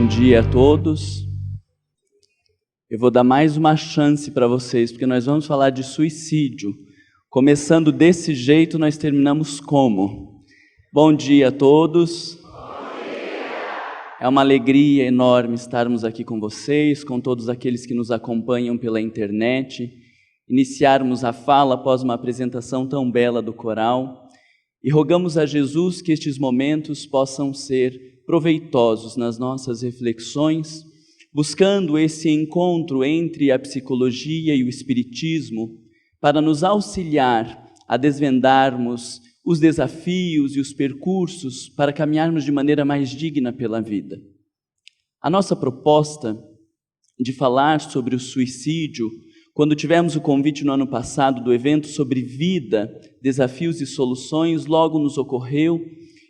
Bom dia a todos. Eu vou dar mais uma chance para vocês, porque nós vamos falar de suicídio. Começando desse jeito, nós terminamos como? Bom dia a todos. Bom dia. É uma alegria enorme estarmos aqui com vocês, com todos aqueles que nos acompanham pela internet, iniciarmos a fala após uma apresentação tão bela do coral, e rogamos a Jesus que estes momentos possam ser proveitosos nas nossas reflexões, buscando esse encontro entre a psicologia e o espiritismo para nos auxiliar a desvendarmos os desafios e os percursos para caminharmos de maneira mais digna pela vida. A nossa proposta de falar sobre o suicídio, quando tivemos o convite no ano passado do evento sobre vida, desafios e soluções, logo nos ocorreu,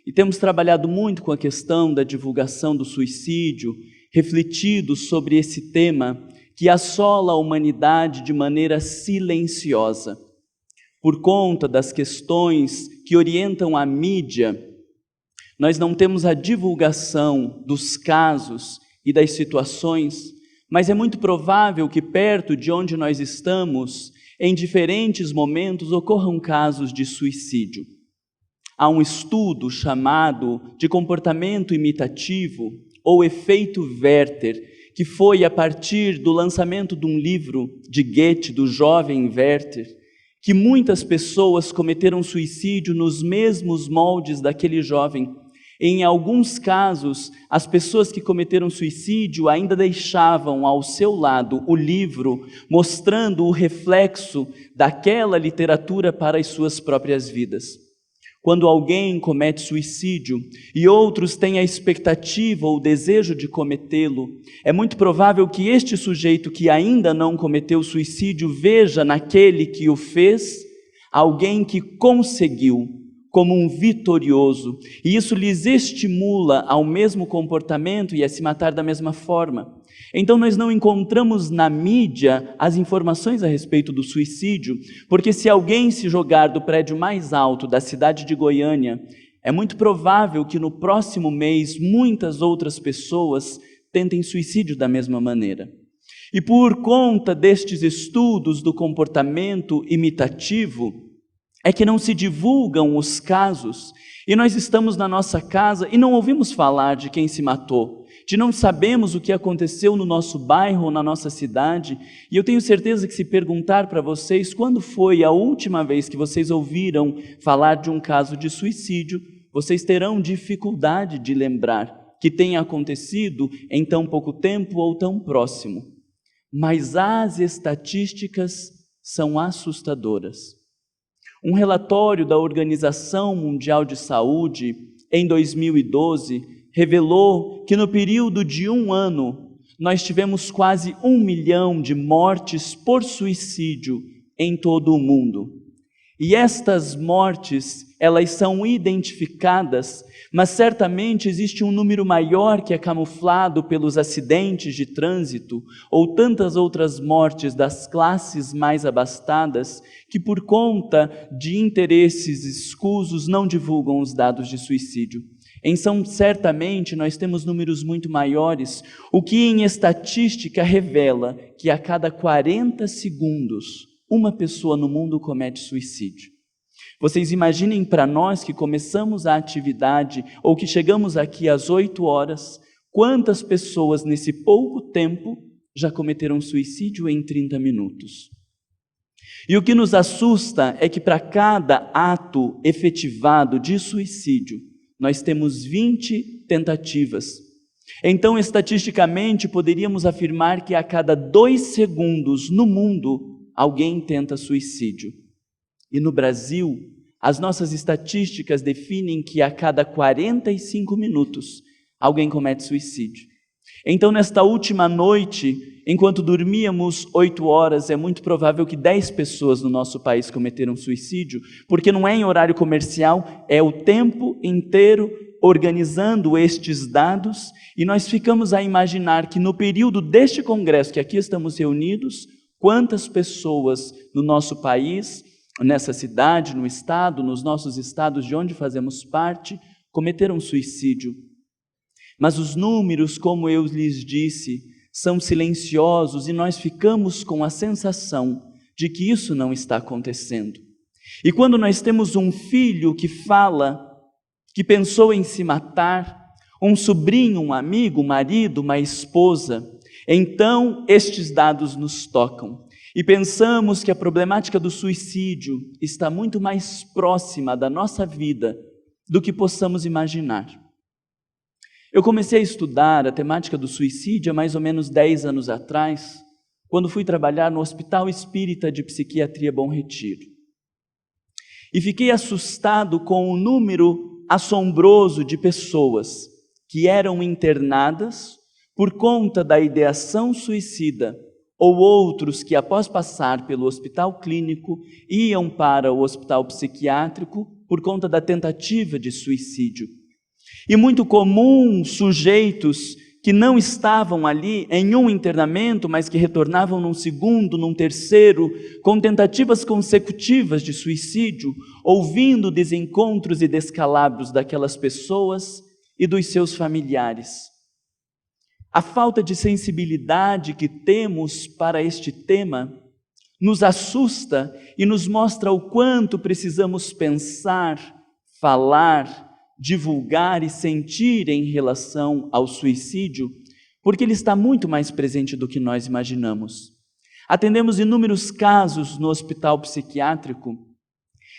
e temos trabalhado muito com a questão da divulgação do suicídio, refletido sobre esse tema que assola a humanidade de maneira silenciosa. Por conta das questões que orientam a mídia, nós não temos a divulgação dos casos e das situações, mas é muito provável que perto de onde nós estamos, em diferentes momentos, ocorram casos de suicídio. Há um estudo chamado de comportamento imitativo ou efeito Werther, que foi a partir do lançamento de um livro de Goethe, do jovem Werther, que muitas pessoas cometeram suicídio nos mesmos moldes daquele jovem. Em alguns casos, as pessoas que cometeram suicídio ainda deixavam ao seu lado o livro, mostrando o reflexo daquela literatura para as suas próprias vidas. Quando alguém comete suicídio e outros têm a expectativa ou o desejo de cometê-lo, é muito provável que este sujeito que ainda não cometeu suicídio veja naquele que o fez alguém que conseguiu, como um vitorioso, e isso lhes estimula ao mesmo comportamento e a se matar da mesma forma. Então nós não encontramos na mídia as informações a respeito do suicídio, porque se alguém se jogar do prédio mais alto da cidade de Goiânia, é muito provável que no próximo mês muitas outras pessoas tentem suicídio da mesma maneira. E por conta destes estudos do comportamento imitativo, é que não se divulgam os casos, e nós estamos na nossa casa e não ouvimos falar de quem se matou, de não sabemos o que aconteceu no nosso bairro ou na nossa cidade, e eu tenho certeza que se perguntar para vocês quando foi a última vez que vocês ouviram falar de um caso de suicídio, vocês terão dificuldade de lembrar que tenha acontecido em tão pouco tempo ou tão próximo. Mas as estatísticas são assustadoras. Um relatório da Organização Mundial de Saúde, em 2012, revelou que no período de um ano, nós tivemos quase 1 milhão de mortes por suicídio em todo o mundo. E estas mortes, elas são identificadas, mas certamente existe um número maior que é camuflado pelos acidentes de trânsito ou tantas outras mortes das classes mais abastadas que por conta de interesses escusos não divulgam os dados de suicídio. Então, certamente, nós temos números muito maiores, o que em estatística revela que a cada 40 segundos, uma pessoa no mundo comete suicídio. Vocês imaginem para nós que começamos a atividade ou que chegamos aqui às 8 horas, quantas pessoas nesse pouco tempo já cometeram suicídio em 30 minutos. E o que nos assusta é que para cada ato efetivado de suicídio, nós temos 20 tentativas. Então, estatisticamente, poderíamos afirmar que a cada 2 segundos no mundo, alguém tenta suicídio. E no Brasil, as nossas estatísticas definem que a cada 45 minutos, alguém comete suicídio. Então, nesta última noite, enquanto dormíamos 8 horas, é muito provável que 10 pessoas no nosso país cometeram suicídio, porque não é em horário comercial, é o tempo inteiro organizando estes dados, e nós ficamos a imaginar que no período deste congresso, que aqui estamos reunidos, quantas pessoas no nosso país, nessa cidade, no estado, nos nossos estados de onde fazemos parte, cometeram suicídio. Mas os números, como eu lhes disse, são silenciosos e nós ficamos com a sensação de que isso não está acontecendo. E quando nós temos um filho que fala, que pensou em se matar, um sobrinho, um amigo, um marido, uma esposa, então estes dados nos tocam. E pensamos que a problemática do suicídio está muito mais próxima da nossa vida do que possamos imaginar. Eu comecei a estudar a temática do suicídio há mais ou menos 10 anos atrás, quando fui trabalhar no Hospital Espírita de Psiquiatria Bom Retiro. E fiquei assustado com o número assombroso de pessoas que eram internadas por conta da ideação suicida, ou outros que, após passar pelo hospital clínico, iam para o hospital psiquiátrico por conta da tentativa de suicídio. E muito comum sujeitos que não estavam ali em um internamento, mas que retornavam num segundo, num terceiro, com tentativas consecutivas de suicídio, ouvindo desencontros e descalabros daquelas pessoas e dos seus familiares. A falta de sensibilidade que temos para este tema nos assusta e nos mostra o quanto precisamos pensar, falar, divulgar e sentir em relação ao suicídio, porque ele está muito mais presente do que nós imaginamos. Atendemos inúmeros casos no hospital psiquiátrico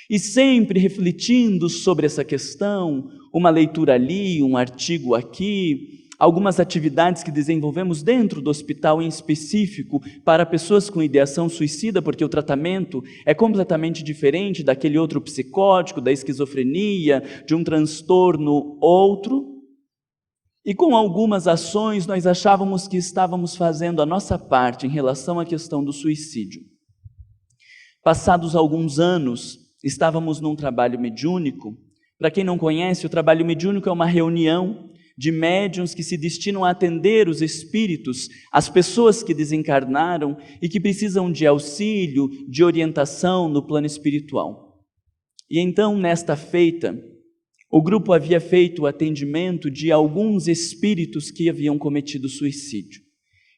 e sempre refletindo sobre essa questão, uma leitura ali, um artigo aqui, algumas atividades que desenvolvemos dentro do hospital em específico para pessoas com ideação suicida, porque o tratamento é completamente diferente daquele outro psicótico, da esquizofrenia, de um transtorno outro. E com algumas ações nós achávamos que estávamos fazendo a nossa parte em relação à questão do suicídio. Passados alguns anos, estávamos num trabalho mediúnico. Para quem não conhece, o trabalho mediúnico é uma reunião de médiuns que se destinam a atender os espíritos, as pessoas que desencarnaram e que precisam de auxílio, de orientação no plano espiritual. E então, nesta feita, o grupo havia feito o atendimento de alguns espíritos que haviam cometido suicídio.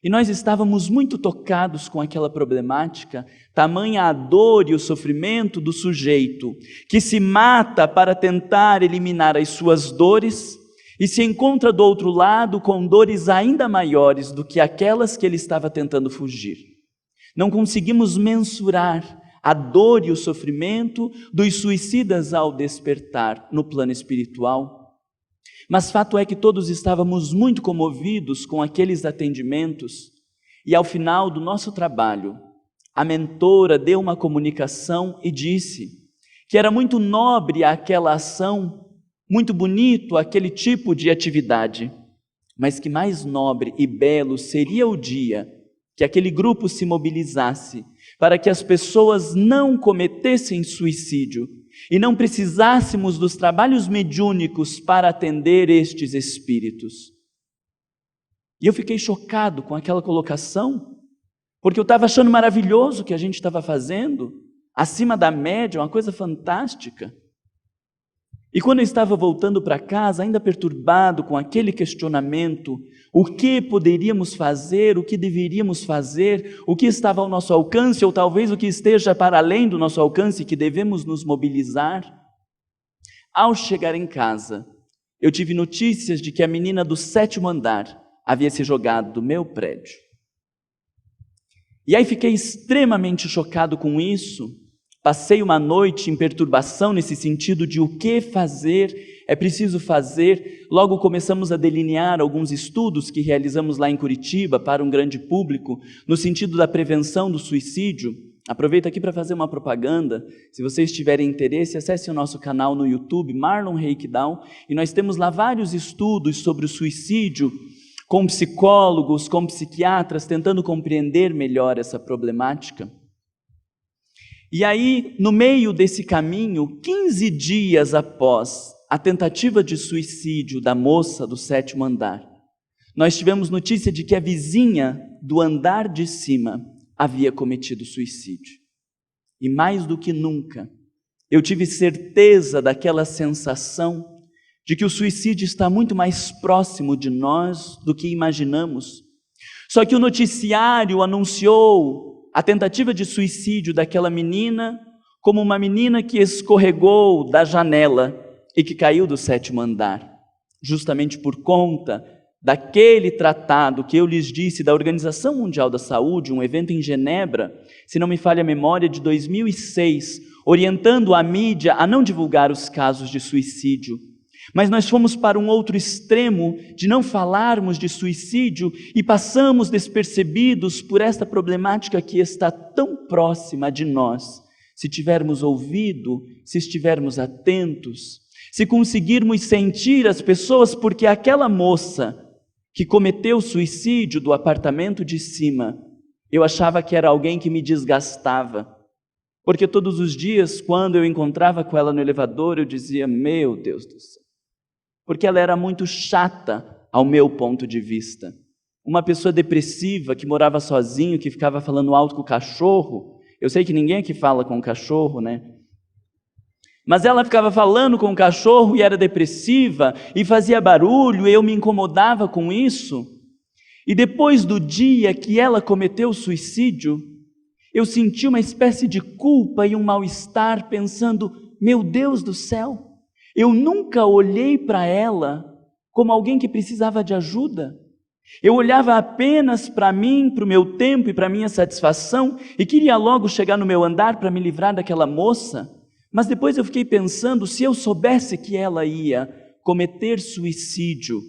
E nós estávamos muito tocados com aquela problemática, tamanha a dor e o sofrimento do sujeito, que se mata para tentar eliminar as suas dores, e se encontra do outro lado com dores ainda maiores do que aquelas que ele estava tentando fugir. Não conseguimos mensurar a dor e o sofrimento dos suicidas ao despertar no plano espiritual. Mas fato é que todos estávamos muito comovidos com aqueles atendimentos e ao final do nosso trabalho, a mentora deu uma comunicação e disse que era muito nobre aquela ação, muito bonito aquele tipo de atividade, mas que mais nobre e belo seria o dia que aquele grupo se mobilizasse para que as pessoas não cometessem suicídio e não precisássemos dos trabalhos mediúnicos para atender estes espíritos. E eu fiquei chocado com aquela colocação, porque eu estava achando maravilhoso o que a gente estava fazendo, acima da média, uma coisa fantástica. E quando eu estava voltando para casa, ainda perturbado com aquele questionamento, o que poderíamos fazer, o que deveríamos fazer, o que estava ao nosso alcance, ou talvez o que esteja para além do nosso alcance, que devemos nos mobilizar. Ao chegar em casa, eu tive notícias de que a menina do 7º andar havia se jogado do meu prédio. E aí fiquei extremamente chocado com isso. Passei uma noite em perturbação nesse sentido de o que fazer, é preciso fazer. Logo começamos a delinear alguns estudos que realizamos lá em Curitiba para um grande público, no sentido da prevenção do suicídio. Aproveito aqui para fazer uma propaganda. Se vocês tiverem interesse, acesse o nosso canal no YouTube, Marlon Reikdown, e nós temos lá vários estudos sobre o suicídio, com psicólogos, com psiquiatras, tentando compreender melhor essa problemática. E aí, no meio desse caminho, 15 dias após a tentativa de suicídio da moça do 7º andar, nós tivemos notícia de que a vizinha do andar de cima havia cometido suicídio. E mais do que nunca, eu tive certeza daquela sensação de que o suicídio está muito mais próximo de nós do que imaginamos. Só que o noticiário anunciou a tentativa de suicídio daquela menina como uma menina que escorregou da janela e que caiu do 7º andar, justamente por conta daquele tratado que eu lhes disse da Organização Mundial da Saúde, um evento em Genebra, se não me falha a memória, de 2006, orientando a mídia a não divulgar os casos de suicídio. Mas nós fomos para um outro extremo de não falarmos de suicídio e passamos despercebidos por esta problemática que está tão próxima de nós. Se tivermos ouvido, se estivermos atentos, se conseguirmos sentir as pessoas, porque aquela moça que cometeu suicídio do apartamento de cima, eu achava que era alguém que me desgastava, porque todos os dias, quando eu encontrava com ela no elevador, eu dizia, meu Deus do céu, porque ela era muito chata ao meu ponto de vista. Uma pessoa depressiva, que morava sozinho, que ficava falando alto com o cachorro. Eu sei que ninguém aqui fala com o cachorro, né? Mas ela ficava falando com o cachorro e era depressiva e fazia barulho, e eu me incomodava com isso. E depois do dia que ela cometeu suicídio, eu senti uma espécie de culpa e um mal-estar, pensando, meu Deus do céu, eu nunca olhei para ela como alguém que precisava de ajuda. Eu olhava apenas para mim, para o meu tempo e para a minha satisfação, e queria logo chegar no meu andar para me livrar daquela moça. Mas depois eu fiquei pensando, se eu soubesse que ela ia cometer suicídio,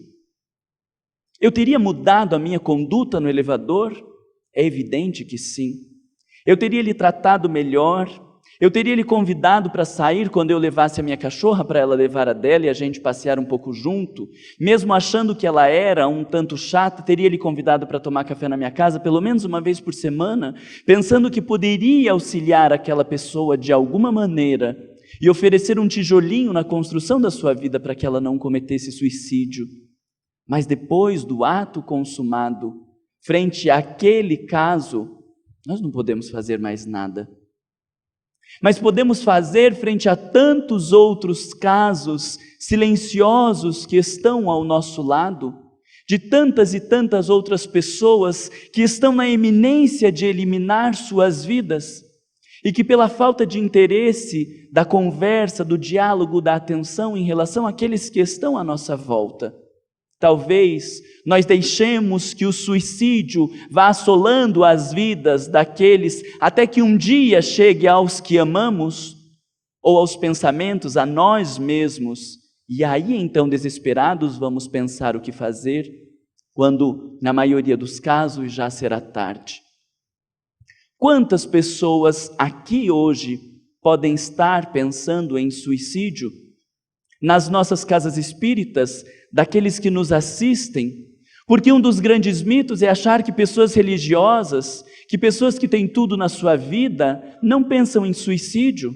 eu teria mudado a minha conduta no elevador? É evidente que sim. Eu teria lhe tratado melhor, eu teria lhe convidado para sair quando eu levasse a minha cachorra para ela levar a dela e a gente passear um pouco junto, mesmo achando que ela era um tanto chata, teria lhe convidado para tomar café na minha casa pelo menos uma vez por semana, pensando que poderia auxiliar aquela pessoa de alguma maneira e oferecer um tijolinho na construção da sua vida para que ela não cometesse suicídio. Mas depois do ato consumado, frente àquele caso, nós não podemos fazer mais nada. Mas podemos fazer frente a tantos outros casos silenciosos que estão ao nosso lado, de tantas e tantas outras pessoas que estão na iminência de eliminar suas vidas e que pela falta de interesse da conversa, do diálogo, da atenção em relação àqueles que estão à nossa volta, talvez nós deixemos que o suicídio vá assolando as vidas daqueles até que um dia chegue aos que amamos ou aos pensamentos, a nós mesmos. E aí então, desesperados, vamos pensar o que fazer quando, na maioria dos casos, já será tarde. Quantas pessoas aqui hoje podem estar pensando em suicídio? Nas nossas casas espíritas, daqueles que nos assistem, porque um dos grandes mitos é achar que pessoas religiosas, que pessoas que têm tudo na sua vida, não pensam em suicídio.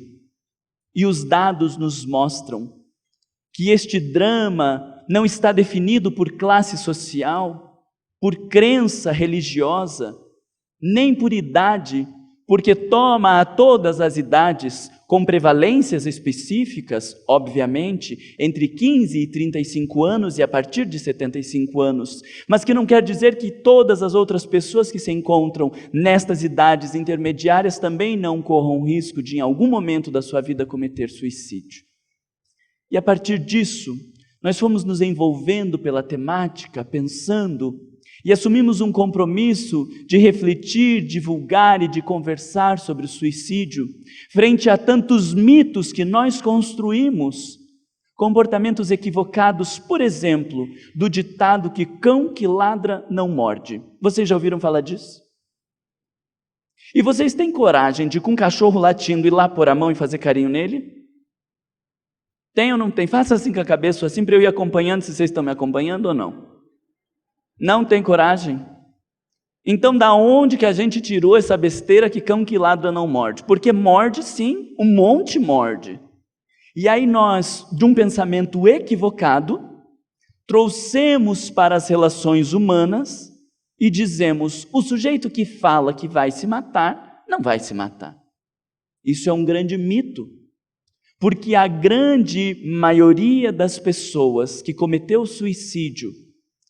E os dados nos mostram que este drama não está definido por classe social, por crença religiosa, nem por idade, porque toma a todas as idades, com prevalências específicas, obviamente, entre 15 e 35 anos e a partir de 75 anos, mas que não quer dizer que todas as outras pessoas que se encontram nestas idades intermediárias também não corram risco de, em algum momento da sua vida, cometer suicídio. E a partir disso, nós fomos nos envolvendo pela temática, pensando, e assumimos um compromisso de refletir, divulgar e de conversar sobre o suicídio, frente a tantos mitos que nós construímos, comportamentos equivocados, por exemplo, do ditado que cão que ladra não morde. Vocês já ouviram falar disso? E vocês têm coragem de, com um cachorro latindo, ir lá pôr a mão e fazer carinho nele? Tem ou não tem? Faça assim com a cabeça, assim, para eu ir acompanhando, se vocês estão me acompanhando ou não. Não tem coragem? Então, da onde que a gente tirou essa besteira que cão que ladra não morde? Porque morde sim, um monte morde. E aí nós, de um pensamento equivocado, trouxemos para as relações humanas e dizemos, o sujeito que fala que vai se matar, não vai se matar. Isso é um grande mito. Porque a grande maioria das pessoas que cometeu suicídio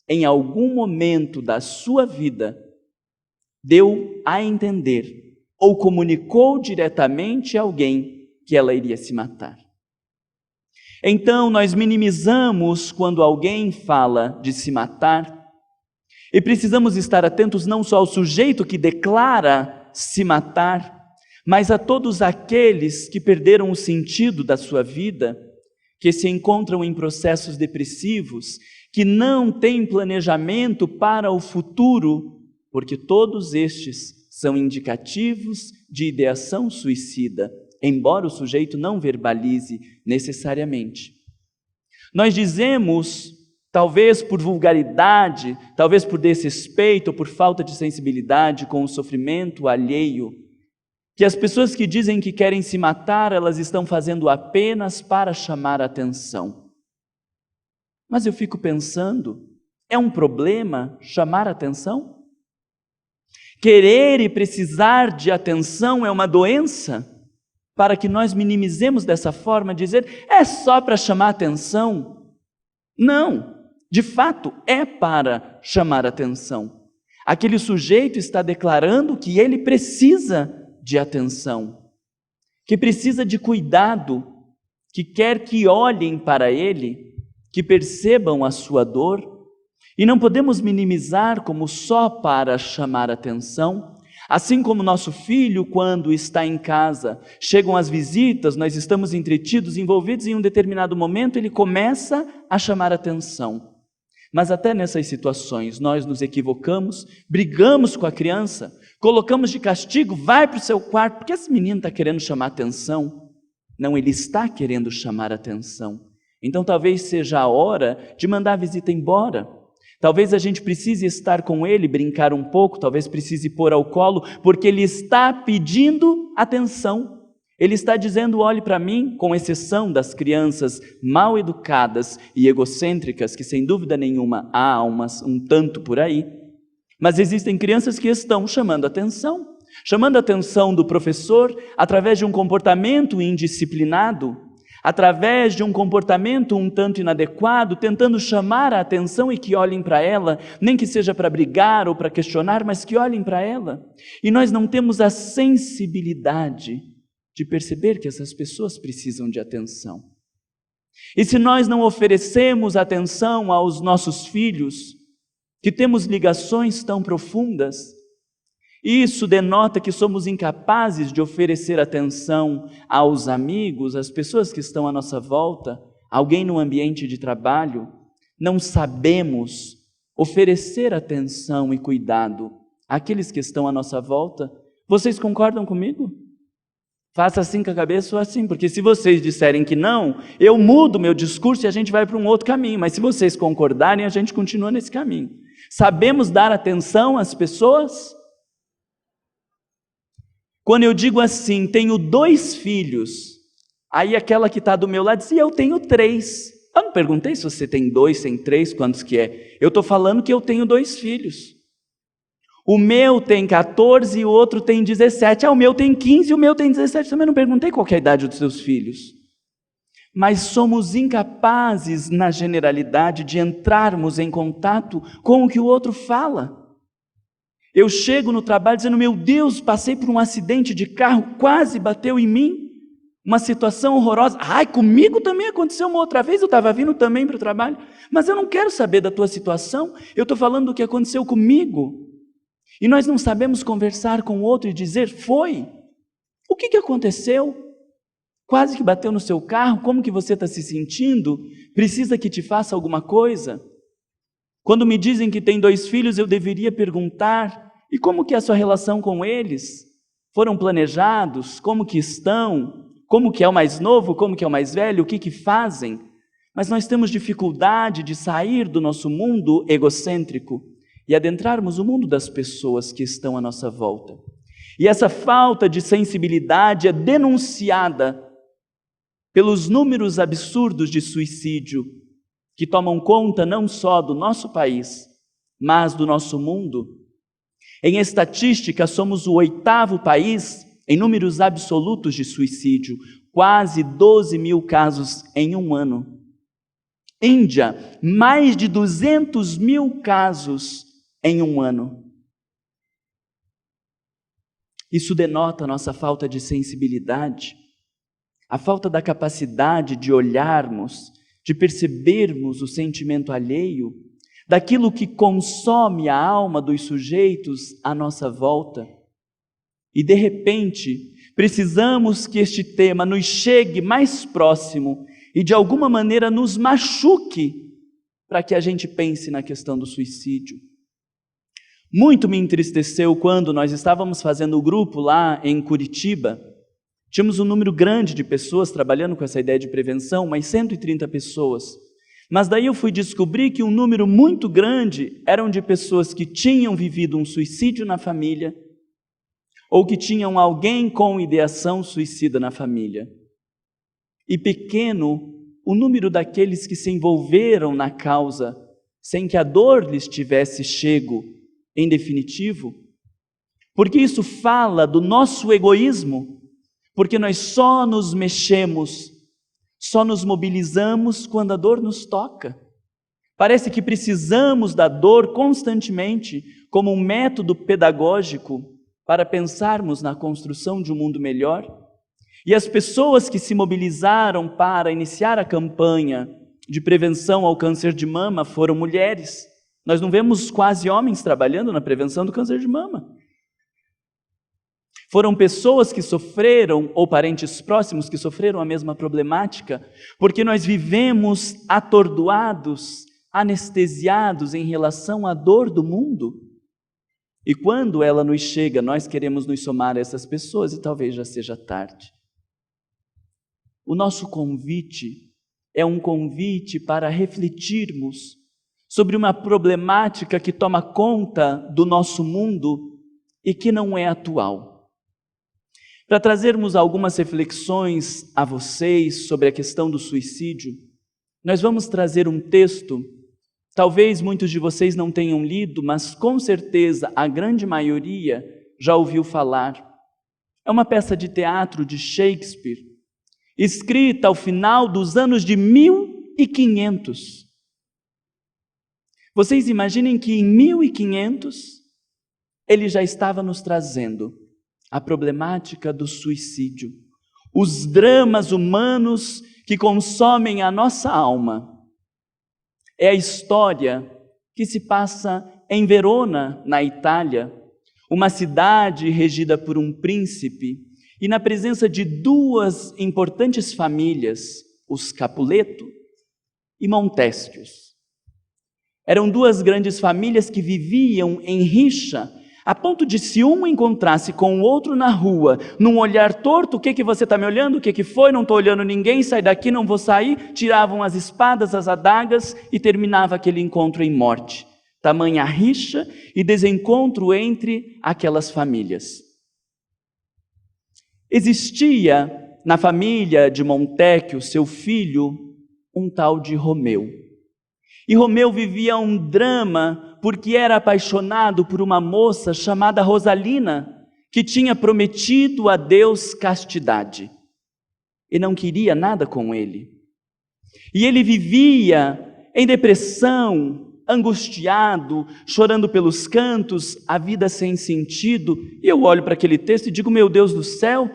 em algum momento da sua vida deu a entender ou comunicou diretamente a alguém que ela iria se matar. Então, nós minimizamos quando alguém fala de se matar e precisamos estar atentos não só ao sujeito que declara se matar, mas a todos aqueles que perderam o sentido da sua vida, que se encontram em processos depressivos, que não têm planejamento para o futuro, porque todos estes são indicativos de ideação suicida, embora o sujeito não verbalize necessariamente. Nós dizemos, talvez por vulgaridade, talvez por desrespeito, ou por falta de sensibilidade com o sofrimento alheio, que as pessoas que dizem que querem se matar, elas estão fazendo apenas para chamar atenção. Mas eu fico pensando, é um problema chamar atenção? Querer e precisar de atenção é uma doença? Para que nós minimizemos dessa forma, dizer, é só para chamar atenção? Não, de fato é para chamar atenção. Aquele sujeito está declarando que ele precisa de atenção, que precisa de cuidado, que quer que olhem para ele, que percebam a sua dor, e não podemos minimizar como só para chamar atenção. Assim como nosso filho, quando está em casa, chegam as visitas, nós estamos entretidos, envolvidos em um determinado momento, ele começa a chamar atenção. Mas até nessas situações, nós nos equivocamos, brigamos com a criança, colocamos de castigo, vai para o seu quarto, porque esse menino está querendo chamar atenção. Não, ele está querendo chamar atenção. Então talvez seja a hora de mandar a visita embora. Talvez a gente precise estar com ele, brincar um pouco, talvez precise pôr ao colo, porque ele está pedindo atenção. Ele está dizendo, olhe para mim, com exceção das crianças mal educadas e egocêntricas, que sem dúvida nenhuma há um tanto por aí, mas existem crianças que estão chamando a atenção do professor através de um comportamento indisciplinado, através de um comportamento um tanto inadequado, tentando chamar a atenção e que olhem para ela, nem que seja para brigar ou para questionar, mas que olhem para ela. E nós não temos a sensibilidade de perceber que essas pessoas precisam de atenção. E se nós não oferecemos atenção aos nossos filhos, que temos ligações tão profundas, isso denota que somos incapazes de oferecer atenção aos amigos, às pessoas que estão à nossa volta, alguém no ambiente de trabalho. Não sabemos oferecer atenção e cuidado àqueles que estão à nossa volta. Vocês concordam comigo? Faça assim com a cabeça ou assim, porque se vocês disserem que não, eu mudo meu discurso e a gente vai para um outro caminho, mas se vocês concordarem, a gente continua nesse caminho. Sabemos dar atenção às pessoas? Quando eu digo assim, tenho 2 filhos, aí aquela que está do meu lado diz, eu tenho 3. Eu não perguntei se você tem 2, tem 3, quantos que é. Eu estou falando que eu tenho 2 filhos. O meu tem 14 e o outro tem 17. O meu tem 15 e o meu tem 17. Também não perguntei qual que é a idade dos seus filhos. Mas somos incapazes, na generalidade, de entrarmos em contato com o que o outro fala. Eu chego no trabalho dizendo, meu Deus, passei por um acidente de carro, quase bateu em mim, uma situação horrorosa. Ai, comigo também aconteceu uma outra vez, eu estava vindo também para o trabalho, mas eu não quero saber da tua situação, eu estou falando do que aconteceu comigo. E nós não sabemos conversar com o outro e dizer, foi? O que aconteceu? Quase que bateu no seu carro, como que você está se sentindo? Precisa que te faça alguma coisa? Quando me dizem que tem 2 filhos, eu deveria perguntar, e como que é a sua relação com eles? Foram planejados? Como que estão? Como que é o mais novo? Como que é o mais velho? O que fazem? Mas nós temos dificuldade de sair do nosso mundo egocêntrico e adentrarmos o mundo das pessoas que estão à nossa volta. E essa falta de sensibilidade é denunciada pelos números absurdos de suicídio que tomam conta não só do nosso país, mas do nosso mundo. Em estatística, somos o 8º país em números absolutos de suicídio. quase 12 mil casos em um ano. Índia, mais de 200 mil casos em um ano. Isso denota a nossa falta de sensibilidade, a falta da capacidade de olharmos, de percebermos o sentimento alheio, daquilo que consome a alma dos sujeitos à nossa volta. E de repente, precisamos que este tema nos chegue mais próximo e de alguma maneira nos machuque para que a gente pense na questão do suicídio. Muito me entristeceu quando nós estávamos fazendo o grupo lá em Curitiba. Tínhamos um número grande de pessoas trabalhando com essa ideia de prevenção, umas 130 pessoas. Mas daí eu fui descobrir que um número muito grande eram de pessoas que tinham vivido um suicídio na família ou que tinham alguém com ideação suicida na família. E pequeno o número daqueles que se envolveram na causa sem que a dor lhes tivesse chego em definitivo, porque isso fala do nosso egoísmo, porque nós só nos mexemos, só nos mobilizamos quando a dor nos toca. Parece que precisamos da dor constantemente como um método pedagógico para pensarmos na construção de um mundo melhor. E as pessoas que se mobilizaram para iniciar a campanha de prevenção ao câncer de mama foram mulheres. Nós não vemos quase homens trabalhando na prevenção do câncer de mama. Foram pessoas que sofreram, ou parentes próximos que sofreram a mesma problemática, porque nós vivemos atordoados, anestesiados em relação à dor do mundo. E quando ela nos chega, nós queremos nos somar a essas pessoas e talvez já seja tarde. O nosso convite é um convite para refletirmos sobre uma problemática que toma conta do nosso mundo e que não é atual. Para trazermos algumas reflexões a vocês sobre a questão do suicídio, nós vamos trazer um texto, talvez muitos de vocês não tenham lido, mas com certeza a grande maioria já ouviu falar. É uma peça de teatro de Shakespeare, escrita ao final dos anos de 1500. Vocês imaginem que em 1500 ele já estava nos trazendo a problemática do suicídio, os dramas humanos que consomem a nossa alma. É a história que se passa em Verona, na Itália, uma cidade regida por um príncipe e na presença de duas importantes famílias, os Capuleto e Montesquios. Eram duas grandes famílias que viviam em rixa, a ponto de se um encontrasse com o outro na rua, num olhar torto, o que você está me olhando? O que foi? Não estou olhando ninguém, sai daqui, não vou sair. Tiravam as espadas, as adagas e terminava aquele encontro em morte. Tamanha rixa e desencontro entre aquelas famílias. Existia na família de Montecchio, seu filho, um tal de Romeu. E Romeu vivia um drama porque era apaixonado por uma moça chamada Rosalina, que tinha prometido a Deus castidade e não queria nada com ele. E ele vivia em depressão, angustiado, chorando pelos cantos, a vida sem sentido. E eu olho para aquele texto e digo, meu Deus do céu,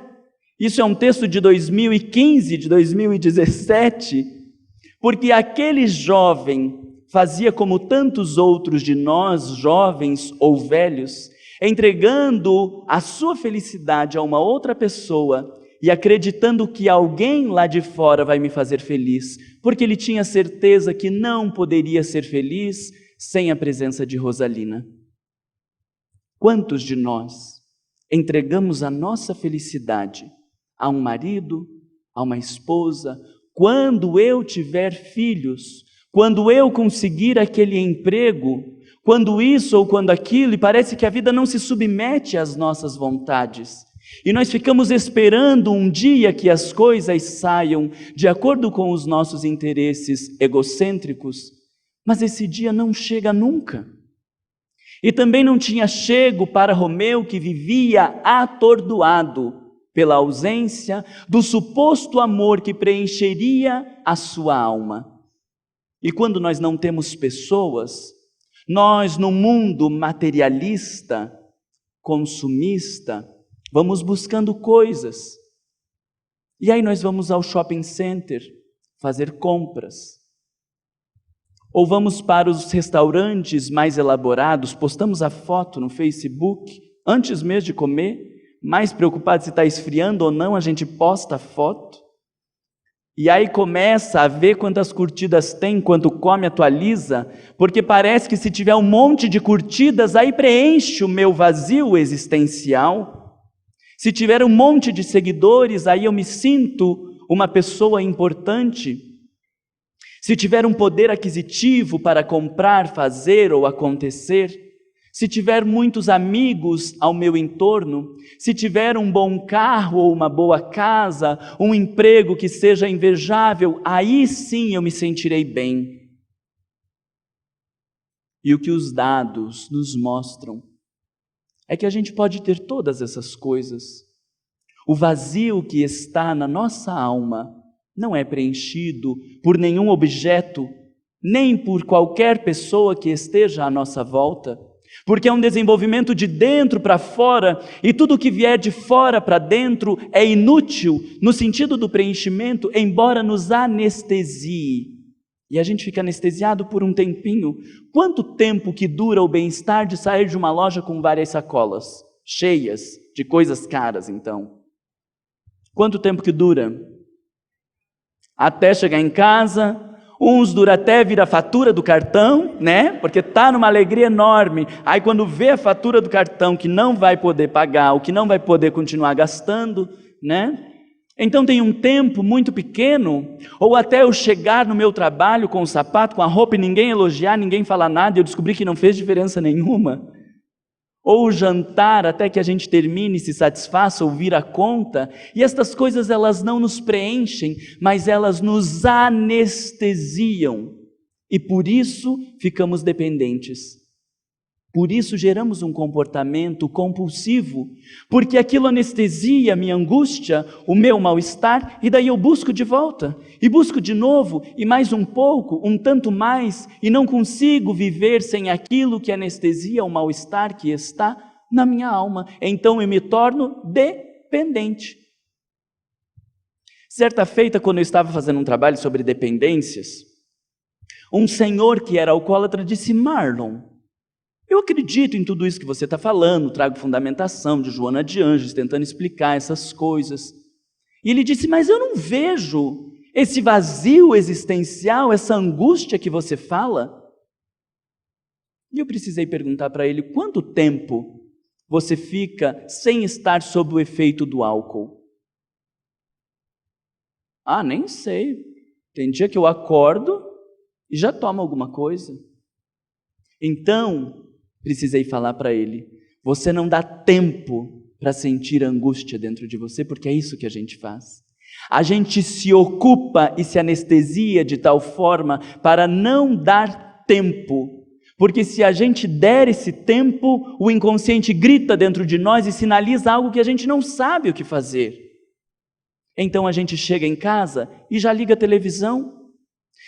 isso é um texto de 2015, de 2017, porque aquele jovem fazia como tantos outros de nós, jovens ou velhos, entregando a sua felicidade a uma outra pessoa e acreditando que alguém lá de fora vai me fazer feliz, porque ele tinha certeza que não poderia ser feliz sem a presença de Rosalina. Quantos de nós entregamos a nossa felicidade a um marido, a uma esposa, quando eu tiver filhos, quando eu conseguir aquele emprego, quando isso ou quando aquilo, e parece que a vida não se submete às nossas vontades. E nós ficamos esperando um dia que as coisas saiam de acordo com os nossos interesses egocêntricos, mas esse dia não chega nunca. E também não tinha chego para Romeu, que vivia atordoado pela ausência do suposto amor que preencheria a sua alma. E quando nós não temos pessoas, nós no mundo materialista, consumista, vamos buscando coisas. E aí nós vamos ao shopping center fazer compras. Ou vamos para os restaurantes mais elaborados, postamos a foto no Facebook, antes mesmo de comer, mais preocupado se está esfriando ou não, a gente posta a foto. E aí começa a ver quantas curtidas tem, enquanto come, atualiza, porque parece que se tiver um monte de curtidas, aí preenche o meu vazio existencial. Se tiver um monte de seguidores, aí eu me sinto uma pessoa importante. Se tiver um poder aquisitivo para comprar, fazer ou acontecer, se tiver muitos amigos ao meu entorno, se tiver um bom carro ou uma boa casa, um emprego que seja invejável, aí sim eu me sentirei bem. E o que os dados nos mostram é que a gente pode ter todas essas coisas. O vazio que está na nossa alma não é preenchido por nenhum objeto, nem por qualquer pessoa que esteja à nossa volta, porque é um desenvolvimento de dentro para fora, e tudo que vier de fora para dentro é inútil, no sentido do preenchimento, embora nos anestesie. E a gente fica anestesiado por um tempinho. Quanto tempo que dura o bem-estar de sair de uma loja com várias sacolas, cheias de coisas caras, então? Quanto tempo que dura? Até chegar em casa. Uns dura até vir a fatura do cartão, né? Porque está numa alegria enorme. Aí quando vê a fatura do cartão que não vai poder pagar, ou que não vai poder continuar gastando, né? Então tem um tempo muito pequeno, ou até eu chegar no meu trabalho com o sapato, com a roupa e ninguém elogiar, ninguém falar nada, e eu descobri que não fez diferença nenhuma. Ou o jantar até que a gente termine e se satisfaça, ouvir a conta, e estas coisas elas não nos preenchem, mas elas nos anestesiam, e por isso ficamos dependentes. Por isso geramos um comportamento compulsivo, porque aquilo anestesia a minha angústia, o meu mal-estar, e daí eu busco de volta, e busco de novo, e mais um pouco, um tanto mais, e não consigo viver sem aquilo que anestesia o mal-estar que está na minha alma. Então eu me torno dependente. Certa feita, quando eu estava fazendo um trabalho sobre dependências, um senhor que era alcoólatra disse: Marlon, eu acredito em tudo isso que você está falando, trago fundamentação de Joana de Ângeles, tentando explicar essas coisas. E ele disse: mas eu não vejo esse vazio existencial, essa angústia que você fala. E eu precisei perguntar para ele: quanto tempo você fica sem estar sob o efeito do álcool? Ah, nem sei. Tem dia que eu acordo e já tomo alguma coisa. Então, precisei falar para ele: você não dá tempo para sentir angústia dentro de você, porque é isso que a gente faz. A gente se ocupa e se anestesia de tal forma para não dar tempo, porque se a gente der esse tempo, o inconsciente grita dentro de nós e sinaliza algo que a gente não sabe o que fazer. Então a gente chega em casa e já liga a televisão.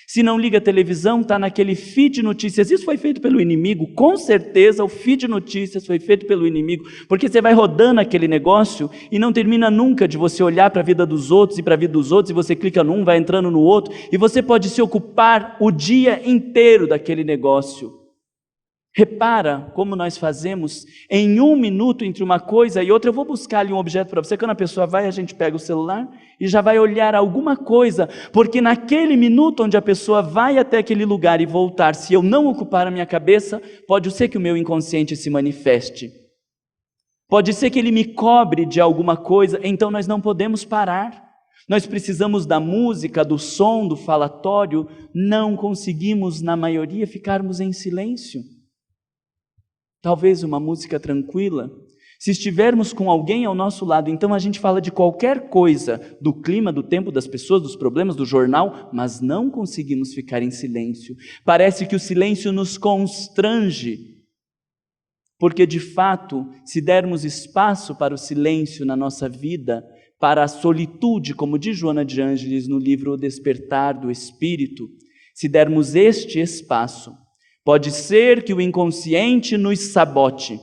Se não liga a televisão, está naquele feed de notícias. Isso foi feito pelo inimigo, com certeza o feed de notícias foi feito pelo inimigo, porque você vai rodando aquele negócio e não termina nunca de você olhar para a vida dos outros e para a vida dos outros, e você clica num, vai entrando no outro, e você pode se ocupar o dia inteiro daquele negócio. Repara como nós fazemos em 1 minuto entre uma coisa e outra. Eu vou buscar ali um objeto para você. Quando a pessoa vai, a gente pega o celular e já vai olhar alguma coisa, porque naquele minuto onde a pessoa vai até aquele lugar e voltar, se eu não ocupar a minha cabeça, pode ser que o meu inconsciente se manifeste, pode ser que ele me cobre de alguma coisa. Então nós não podemos parar. Nós precisamos da música, do som, do falatório. Não conseguimos, na maioria, ficarmos em silêncio. Talvez uma música tranquila. Se estivermos com alguém ao nosso lado, então a gente fala de qualquer coisa, do clima, do tempo, das pessoas, dos problemas, do jornal, mas não conseguimos ficar em silêncio. Parece que o silêncio nos constrange, porque de fato, se dermos espaço para o silêncio na nossa vida, para a solitude, como diz Joana de Ângeles no livro O Despertar do Espírito, se dermos este espaço, pode ser que o inconsciente nos sabote.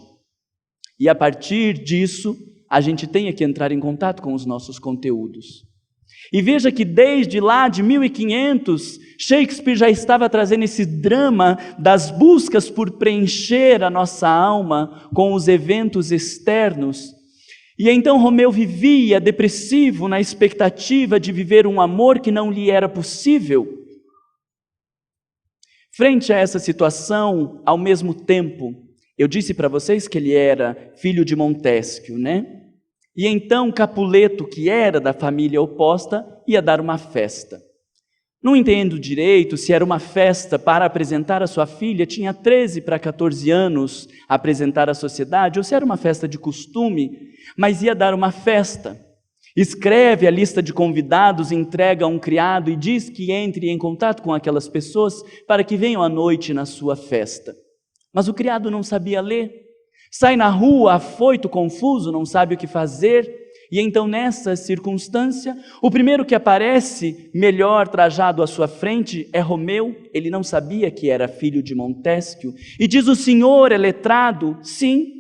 E a partir disso, a gente tenha que entrar em contato com os nossos conteúdos. E veja que desde lá de 1500, Shakespeare já estava trazendo esse drama das buscas por preencher a nossa alma com os eventos externos. E então Romeu vivia depressivo na expectativa de viver um amor que não lhe era possível. Frente a essa situação, ao mesmo tempo, eu disse para vocês que ele era filho de Montesquieu, né? E então Capuleto, que era da família oposta, ia dar uma festa. Não entendo direito se era uma festa para apresentar a sua filha, tinha 13 para 14 anos, apresentar à sociedade, ou se era uma festa de costume, mas ia dar uma festa. Escreve a lista de convidados, entrega a um criado e diz que entre em contato com aquelas pessoas para que venham à noite na sua festa. Mas o criado não sabia ler. Sai na rua, afoito, confuso, não sabe o que fazer, e então nessa circunstância, o primeiro que aparece, melhor trajado à sua frente, é Romeu. Ele não sabia que era filho de Montesquieu, e diz: o senhor é letrado? Sim,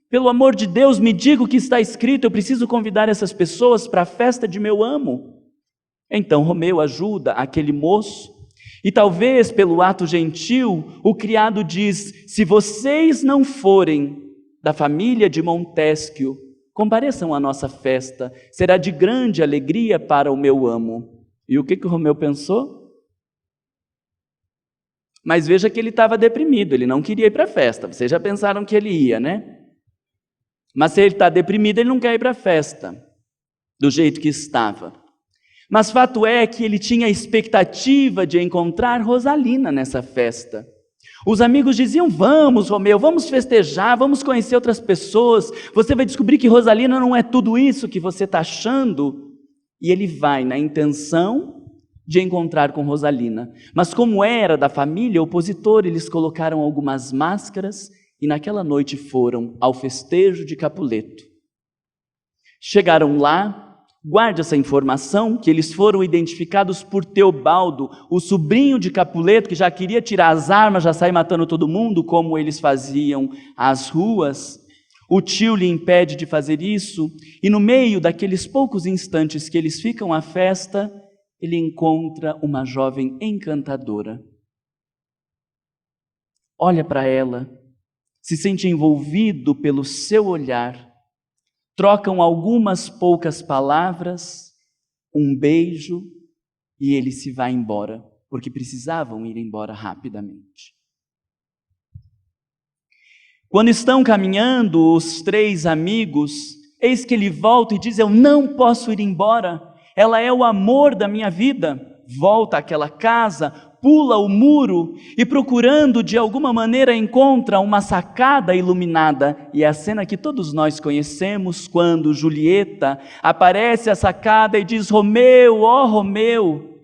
pelo amor de Deus, me diga o que está escrito, eu preciso convidar essas pessoas para a festa de meu amo. Então Romeu ajuda aquele moço, e talvez pelo ato gentil, o criado diz: se vocês não forem da família de Montesquieu, compareçam à nossa festa, será de grande alegria para o meu amo. E o que o Romeu pensou? Mas veja que ele estava deprimido, ele não queria ir para a festa. Vocês já pensaram que ele ia, né? Mas se ele está deprimido, ele não quer ir para a festa, do jeito que estava. Mas fato é que ele tinha a expectativa de encontrar Rosalina nessa festa. Os amigos diziam: vamos, Romeu, vamos festejar, vamos conhecer outras pessoas, você vai descobrir que Rosalina não é tudo isso que você está achando. E ele vai na intenção de encontrar com Rosalina. Mas como era da família opositora, eles colocaram algumas máscaras e naquela noite foram ao festejo de Capuleto. Chegaram lá. Guarde essa informação, que eles foram identificados por Teobaldo, o sobrinho de Capuleto, que já queria tirar as armas, já sair matando todo mundo, como eles faziam às ruas. O tio lhe impede de fazer isso, e no meio daqueles poucos instantes que eles ficam à festa, ele encontra uma jovem encantadora. Olha para ela, se sente envolvido pelo seu olhar, trocam algumas poucas palavras, um beijo, e ele se vai embora, porque precisavam ir embora rapidamente. Quando estão caminhando os três amigos, eis que ele volta e diz: eu não posso ir embora, ela é o amor da minha vida. Volta àquela casa, pula o muro e procurando de alguma maneira encontra uma sacada iluminada. E é a cena que todos nós conhecemos, quando Julieta aparece à sacada e diz: Romeu, ó Romeu,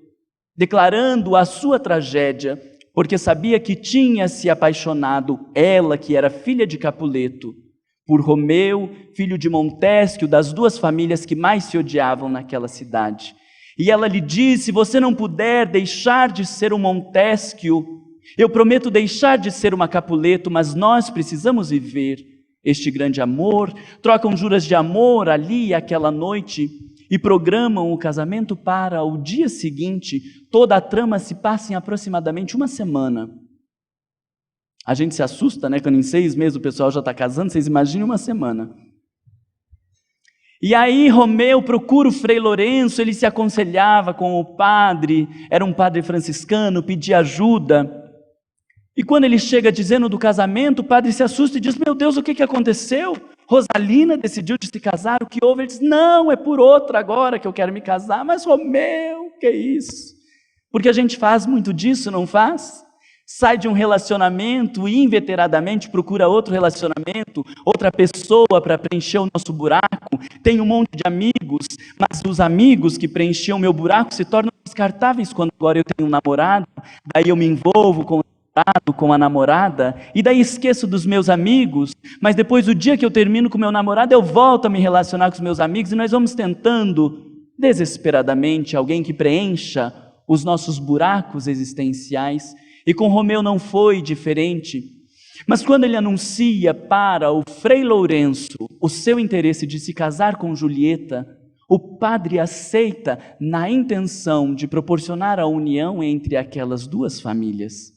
declarando a sua tragédia, porque sabia que tinha se apaixonado, ela que era filha de Capuleto, por Romeu, filho de Montesquieu, das duas famílias que mais se odiavam naquela cidade. E ela lhe disse: se você não puder deixar de ser um Montesquieu, eu prometo deixar de ser uma Capuleto, mas nós precisamos viver este grande amor. Trocam juras de amor ali aquela noite e programam o casamento para o dia seguinte. Toda a trama se passa em aproximadamente uma semana. A gente se assusta, né? Quando em 6 meses o pessoal já está casando, vocês imaginem uma semana. E aí Romeu procura o Frei Lourenço, ele se aconselhava com o padre, era um padre franciscano, pedia ajuda. E quando ele chega dizendo do casamento, o padre se assusta e diz: meu Deus, o que aconteceu? Rosalina decidiu de se casar, o que houve? Ele diz: não, é por outra agora que eu quero me casar. Mas Romeu, que é isso? Porque a gente faz muito disso, não faz? Sai de um relacionamento e inveteradamente procura outro relacionamento, outra pessoa para preencher o nosso buraco. Tem um monte de amigos, mas os amigos que preenchiam meu buraco se tornam descartáveis quando agora eu tenho um namorado, daí eu me envolvo com com a namorada, e daí esqueço dos meus amigos, mas depois o dia que eu termino com meu namorado, eu volto a me relacionar com os meus amigos, e nós vamos tentando, desesperadamente, alguém que preencha os nossos buracos existenciais, e com Romeu não foi diferente. Mas quando ele anuncia para o Frei Lourenço o seu interesse de se casar com Julieta, o padre aceita na intenção de proporcionar a união entre aquelas duas famílias.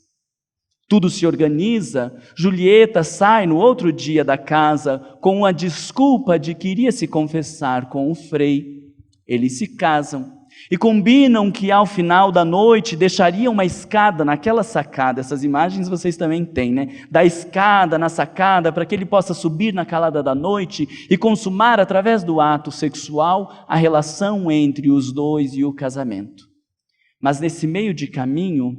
Tudo se organiza, Julieta sai no outro dia da casa com a desculpa de que iria se confessar com o Frei. Eles se casam e combinam que ao final da noite deixariam uma escada naquela sacada. Essas imagens vocês também têm, né? Da escada na sacada para que ele possa subir na calada da noite e consumar através do ato sexual a relação entre os dois e o casamento. Mas nesse meio de caminho,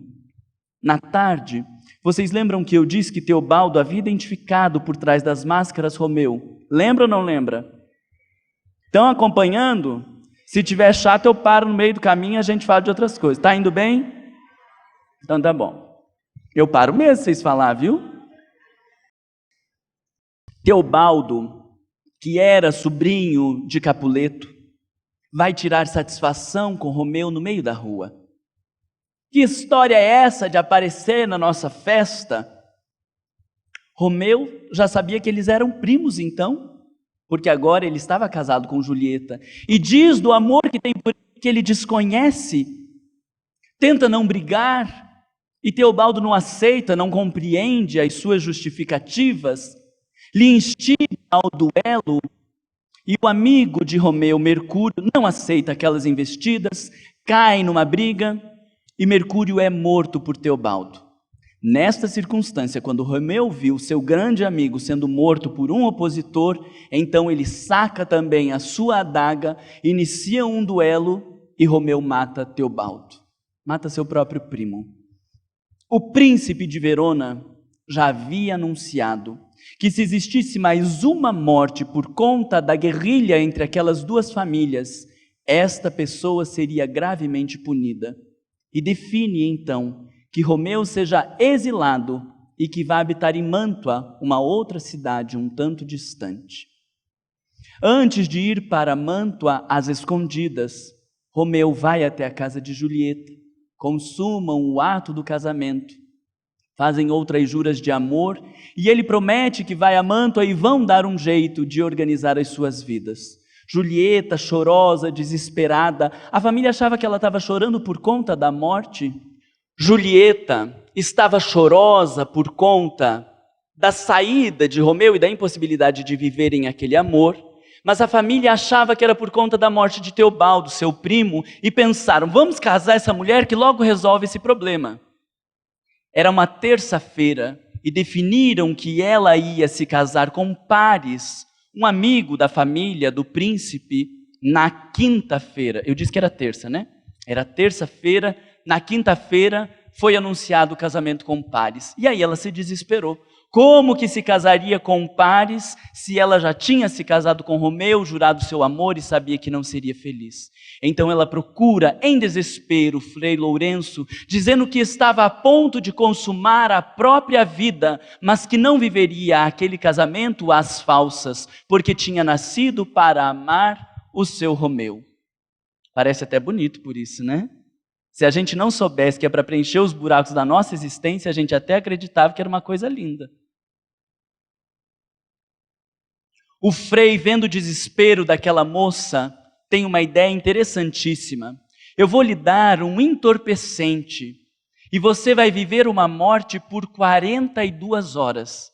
na tarde, vocês lembram que eu disse que Teobaldo havia identificado por trás das máscaras Romeu? Lembra ou não lembra? Estão acompanhando? Se tiver chato, eu paro no meio do caminho e a gente fala de outras coisas. Está indo bem? Então tá bom. Eu paro mesmo se vocês falar, viu? Teobaldo, que era sobrinho de Capuleto, vai tirar satisfação com Romeu no meio da rua. Que história é essa de aparecer na nossa festa? Romeu já sabia que eles eram primos então, porque agora ele estava casado com Julieta, e diz do amor que tem por ele que ele desconhece, tenta não brigar, e Teobaldo não aceita, não compreende as suas justificativas, lhe instiga ao duelo, e o amigo de Romeu, Mercúrio, não aceita aquelas investidas, cai numa briga, e Mercúrio é morto por Teobaldo. Nesta circunstância, quando Romeu viu seu grande amigo sendo morto por um opositor, então ele saca também a sua adaga, inicia um duelo e Romeu mata Teobaldo. Mata seu próprio primo. O príncipe de Verona já havia anunciado que se existisse mais uma morte por conta da guerrilha entre aquelas duas famílias, esta pessoa seria gravemente punida. E define então que Romeu seja exilado e que vá habitar em Mântua, uma outra cidade um tanto distante. Antes de ir para Mântua às escondidas, Romeu vai até a casa de Julieta, consumam o ato do casamento, fazem outras juras de amor e ele promete que vai a Mântua e vão dar um jeito de organizar as suas vidas. Julieta, chorosa, desesperada, a família achava que ela estava chorando por conta da morte. Julieta estava chorosa por conta da saída de Romeu e da impossibilidade de viverem aquele amor, mas a família achava que era por conta da morte de Teobaldo, seu primo, e pensaram, vamos casar essa mulher que logo resolve esse problema. Era uma terça-feira e definiram que ela ia se casar com Paris, um amigo da família do príncipe, na quinta-feira. Eu disse que era terça, né? Era terça-feira, na quinta-feira foi anunciado o casamento com Paris. E aí ela se desesperou. Como que se casaria com Paris se ela já tinha se casado com Romeu, jurado seu amor e sabia que não seria feliz? Então ela procura em desespero Frei Lourenço, dizendo que estava a ponto de consumar a própria vida, mas que não viveria aquele casamento às falsas, porque tinha nascido para amar o seu Romeu. Parece até bonito por isso, né? Se a gente não soubesse que é para preencher os buracos da nossa existência, a gente até acreditava que era uma coisa linda. O Frei, vendo o desespero daquela moça, tem uma ideia interessantíssima. Eu vou lhe dar um entorpecente e você vai viver uma morte por 42 horas.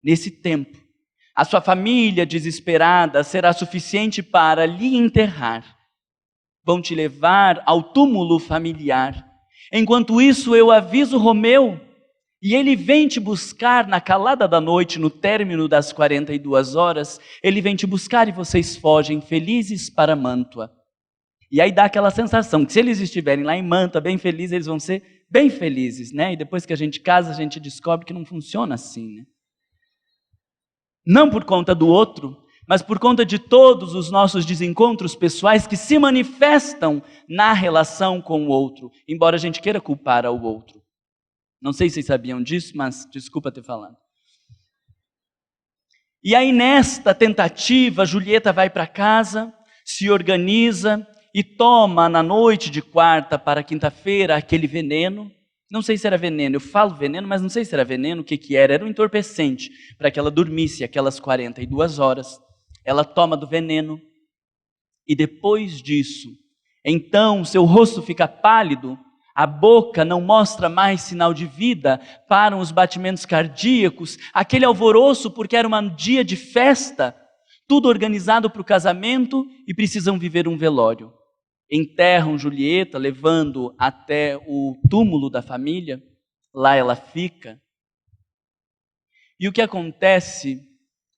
Nesse tempo, a sua família desesperada será suficiente para lhe enterrar. Vão te levar ao túmulo familiar. Enquanto isso, eu aviso Romeu, e ele vem te buscar na calada da noite, no término das 42 horas, ele vem te buscar e vocês fogem felizes para Mântua. E aí dá aquela sensação que se eles estiverem lá em Mântua bem felizes, eles vão ser bem felizes, né? E depois que a gente casa, a gente descobre que não funciona assim, né? Não por conta do outro, mas por conta de todos os nossos desencontros pessoais que se manifestam na relação com o outro, embora a gente queira culpar ao outro. Não sei se vocês sabiam disso, mas desculpa ter falado. E aí, nesta tentativa, Julieta vai para casa, se organiza e toma na noite de quarta para quinta-feira aquele veneno. Não sei se era veneno, eu falo veneno, mas não sei se era veneno, o que era. Era um entorpecente para que ela dormisse aquelas 42 horas. Ela toma do veneno e depois disso, então seu rosto fica pálido, a boca não mostra mais sinal de vida, param os batimentos cardíacos, aquele alvoroço porque era um dia de festa, tudo organizado para o casamento e precisam viver um velório. Enterram Julieta, levando até o túmulo da família, lá ela fica. E o que acontece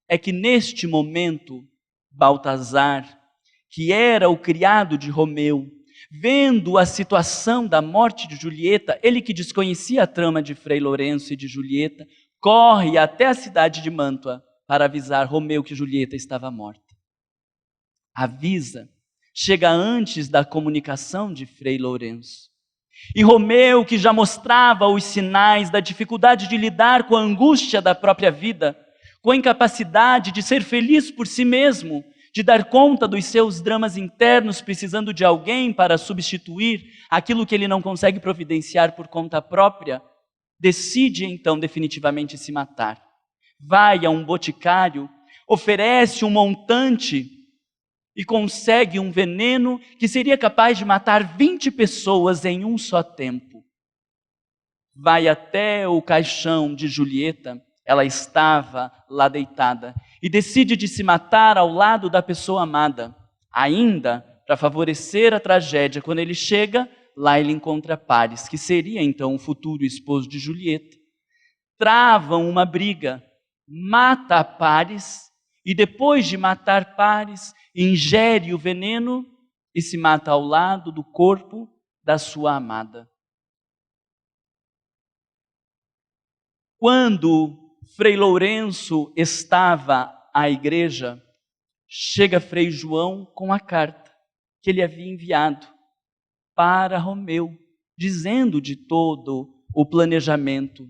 é que neste momento, Baltazar, que era o criado de Romeu, vendo a situação da morte de Julieta, ele que desconhecia a trama de Frei Lourenço e de Julieta, corre até a cidade de Mântua para avisar Romeu que Julieta estava morta. Avisa, chega antes da comunicação de Frei Lourenço. E Romeu, que já mostrava os sinais da dificuldade de lidar com a angústia da própria vida, com a incapacidade de ser feliz por si mesmo, de dar conta dos seus dramas internos, precisando de alguém para substituir aquilo que ele não consegue providenciar por conta própria, decide então definitivamente se matar. Vai a um boticário, oferece um montante e consegue um veneno que seria capaz de matar 20 pessoas em um só tempo. Vai até o caixão de Julieta, ela estava lá deitada, e decide de se matar ao lado da pessoa amada. Ainda, para favorecer a tragédia, quando ele chega, lá ele encontra Paris, que seria então o futuro esposo de Julieta. Travam uma briga, mata a Paris, e depois de matar Paris, ingere o veneno e se mata ao lado do corpo da sua amada. Quando Frei Lourenço estava à igreja, chega Frei João com a carta que ele havia enviado para Romeu, dizendo de todo o planejamento.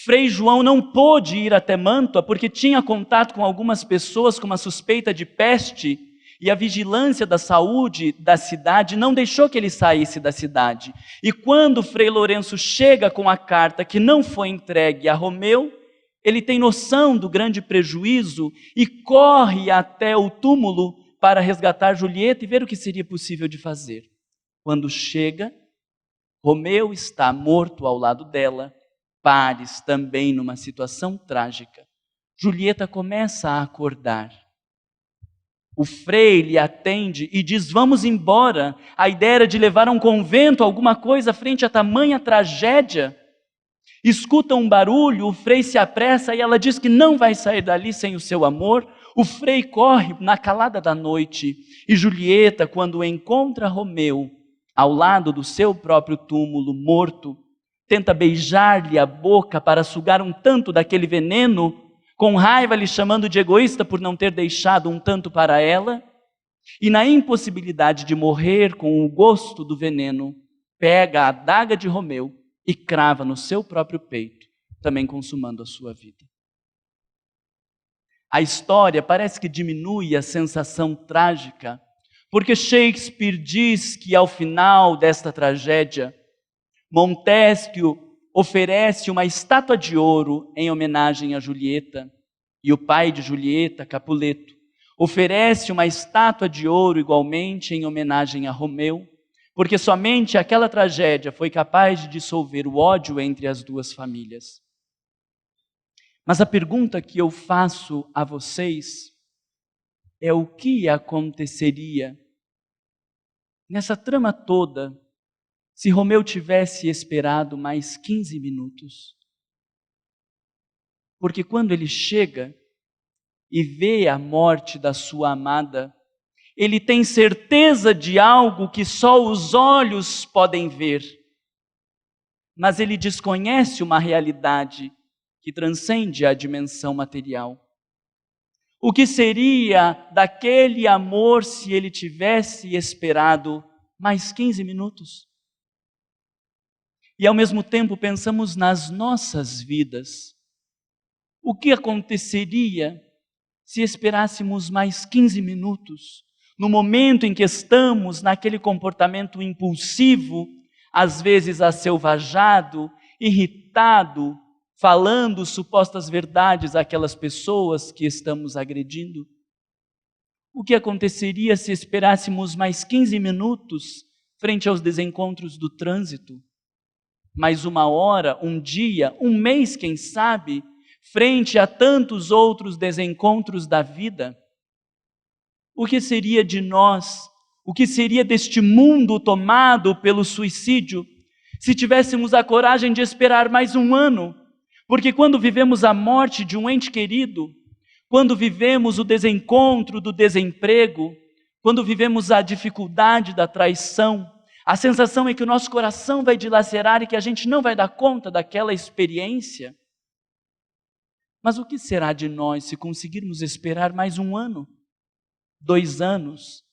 Frei João não pôde ir até Mântua porque tinha contato com algumas pessoas com uma suspeita de peste e a vigilância da saúde da cidade não deixou que ele saísse da cidade. E quando Frei Lourenço chega com a carta que não foi entregue a Romeu, ele tem noção do grande prejuízo e corre até o túmulo para resgatar Julieta e ver o que seria possível de fazer. Quando chega, Romeu está morto ao lado dela, Paris também numa situação trágica. Julieta começa a acordar. O frei lhe atende e diz: vamos embora. A ideia era de levar a um convento alguma coisa frente a tamanha tragédia. Escuta um barulho, o frei se apressa e ela diz que não vai sair dali sem o seu amor. O frei corre na calada da noite e Julieta, quando encontra Romeu ao lado do seu próprio túmulo morto, tenta beijar-lhe a boca para sugar um tanto daquele veneno, com raiva lhe chamando de egoísta por não ter deixado um tanto para ela, e na impossibilidade de morrer com o gosto do veneno, pega a adaga de Romeu e crava no seu próprio peito, também consumando a sua vida. A história parece que diminui a sensação trágica, porque Shakespeare diz que ao final desta tragédia, Montesquieu oferece uma estátua de ouro em homenagem a Julieta, e o pai de Julieta, Capuleto, oferece uma estátua de ouro igualmente em homenagem a Romeu, porque somente aquela tragédia foi capaz de dissolver o ódio entre as duas famílias. Mas a pergunta que eu faço a vocês é: o que aconteceria nessa trama toda se Romeu tivesse esperado mais 15 minutos? Porque quando ele chega e vê a morte da sua amada, ele tem certeza de algo que só os olhos podem ver, mas ele desconhece uma realidade que transcende a dimensão material. O que seria daquele amor se ele tivesse esperado mais 15 minutos? e ao mesmo tempo pensamos nas nossas vidas. O que aconteceria se esperássemos mais 15 minutos, no momento em que estamos naquele comportamento impulsivo, às vezes asselvajado, irritado, falando supostas verdades àquelas pessoas que estamos agredindo? O que aconteceria se esperássemos mais 15 minutos frente aos desencontros do trânsito? Mais uma hora, um dia, um mês, quem sabe, frente a tantos outros desencontros da vida? O que seria de nós? O que seria deste mundo tomado pelo suicídio se tivéssemos a coragem de esperar mais um ano? Porque quando vivemos a morte de um ente querido, quando vivemos o desencontro do desemprego, quando vivemos a dificuldade da traição, a sensação é que o nosso coração vai dilacerar e que a gente não vai dar conta daquela experiência. Mas o que será de nós se conseguirmos esperar mais um ano, 2 anos,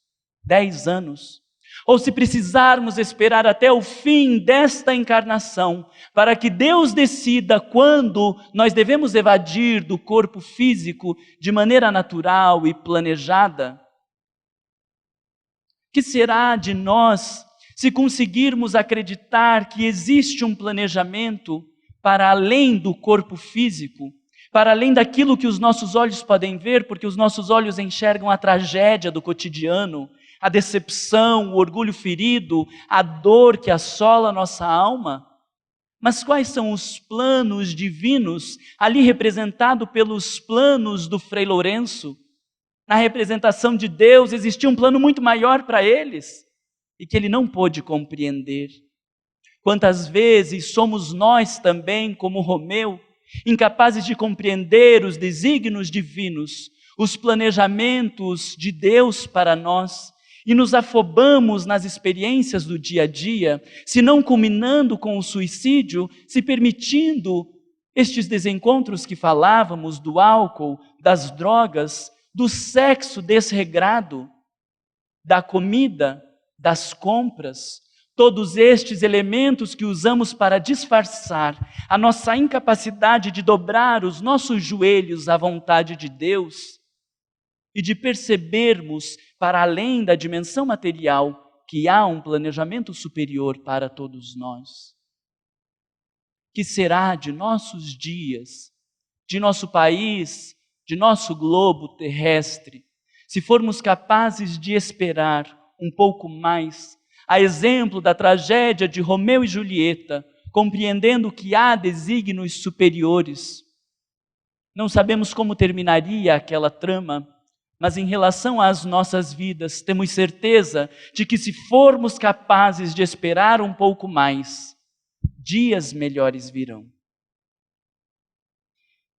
10 anos? Ou se precisarmos esperar até o fim desta encarnação, para que Deus decida quando nós devemos evadir do corpo físico de maneira natural e planejada? Que será de nós se conseguirmos acreditar que existe um planejamento para além do corpo físico, para além daquilo que os nossos olhos podem ver, porque os nossos olhos enxergam a tragédia do cotidiano, a decepção, o orgulho ferido, a dor que assola a nossa alma? Mas quais são os planos divinos, ali representado pelos planos do Frei Lourenço? Na representação de Deus existia um plano muito maior para eles, e que ele não pôde compreender. Quantas vezes somos nós também, como Romeu, incapazes de compreender os desígnios divinos, os planejamentos de Deus para nós, e nos afobamos nas experiências do dia a dia, se não culminando com o suicídio, se permitindo estes desencontros que falávamos, do álcool, das drogas, do sexo desregrado, da comida, das compras, todos estes elementos que usamos para disfarçar a nossa incapacidade de dobrar os nossos joelhos à vontade de Deus e de percebermos, para além da dimensão material, que há um planejamento superior para todos nós. Que será de nossos dias, de nosso país, de nosso globo terrestre, se formos capazes de esperar um pouco mais, a exemplo da tragédia de Romeu e Julieta, compreendendo que há desígnios superiores? Não sabemos como terminaria aquela trama, mas em relação às nossas vidas, temos certeza de que se formos capazes de esperar um pouco mais, dias melhores virão.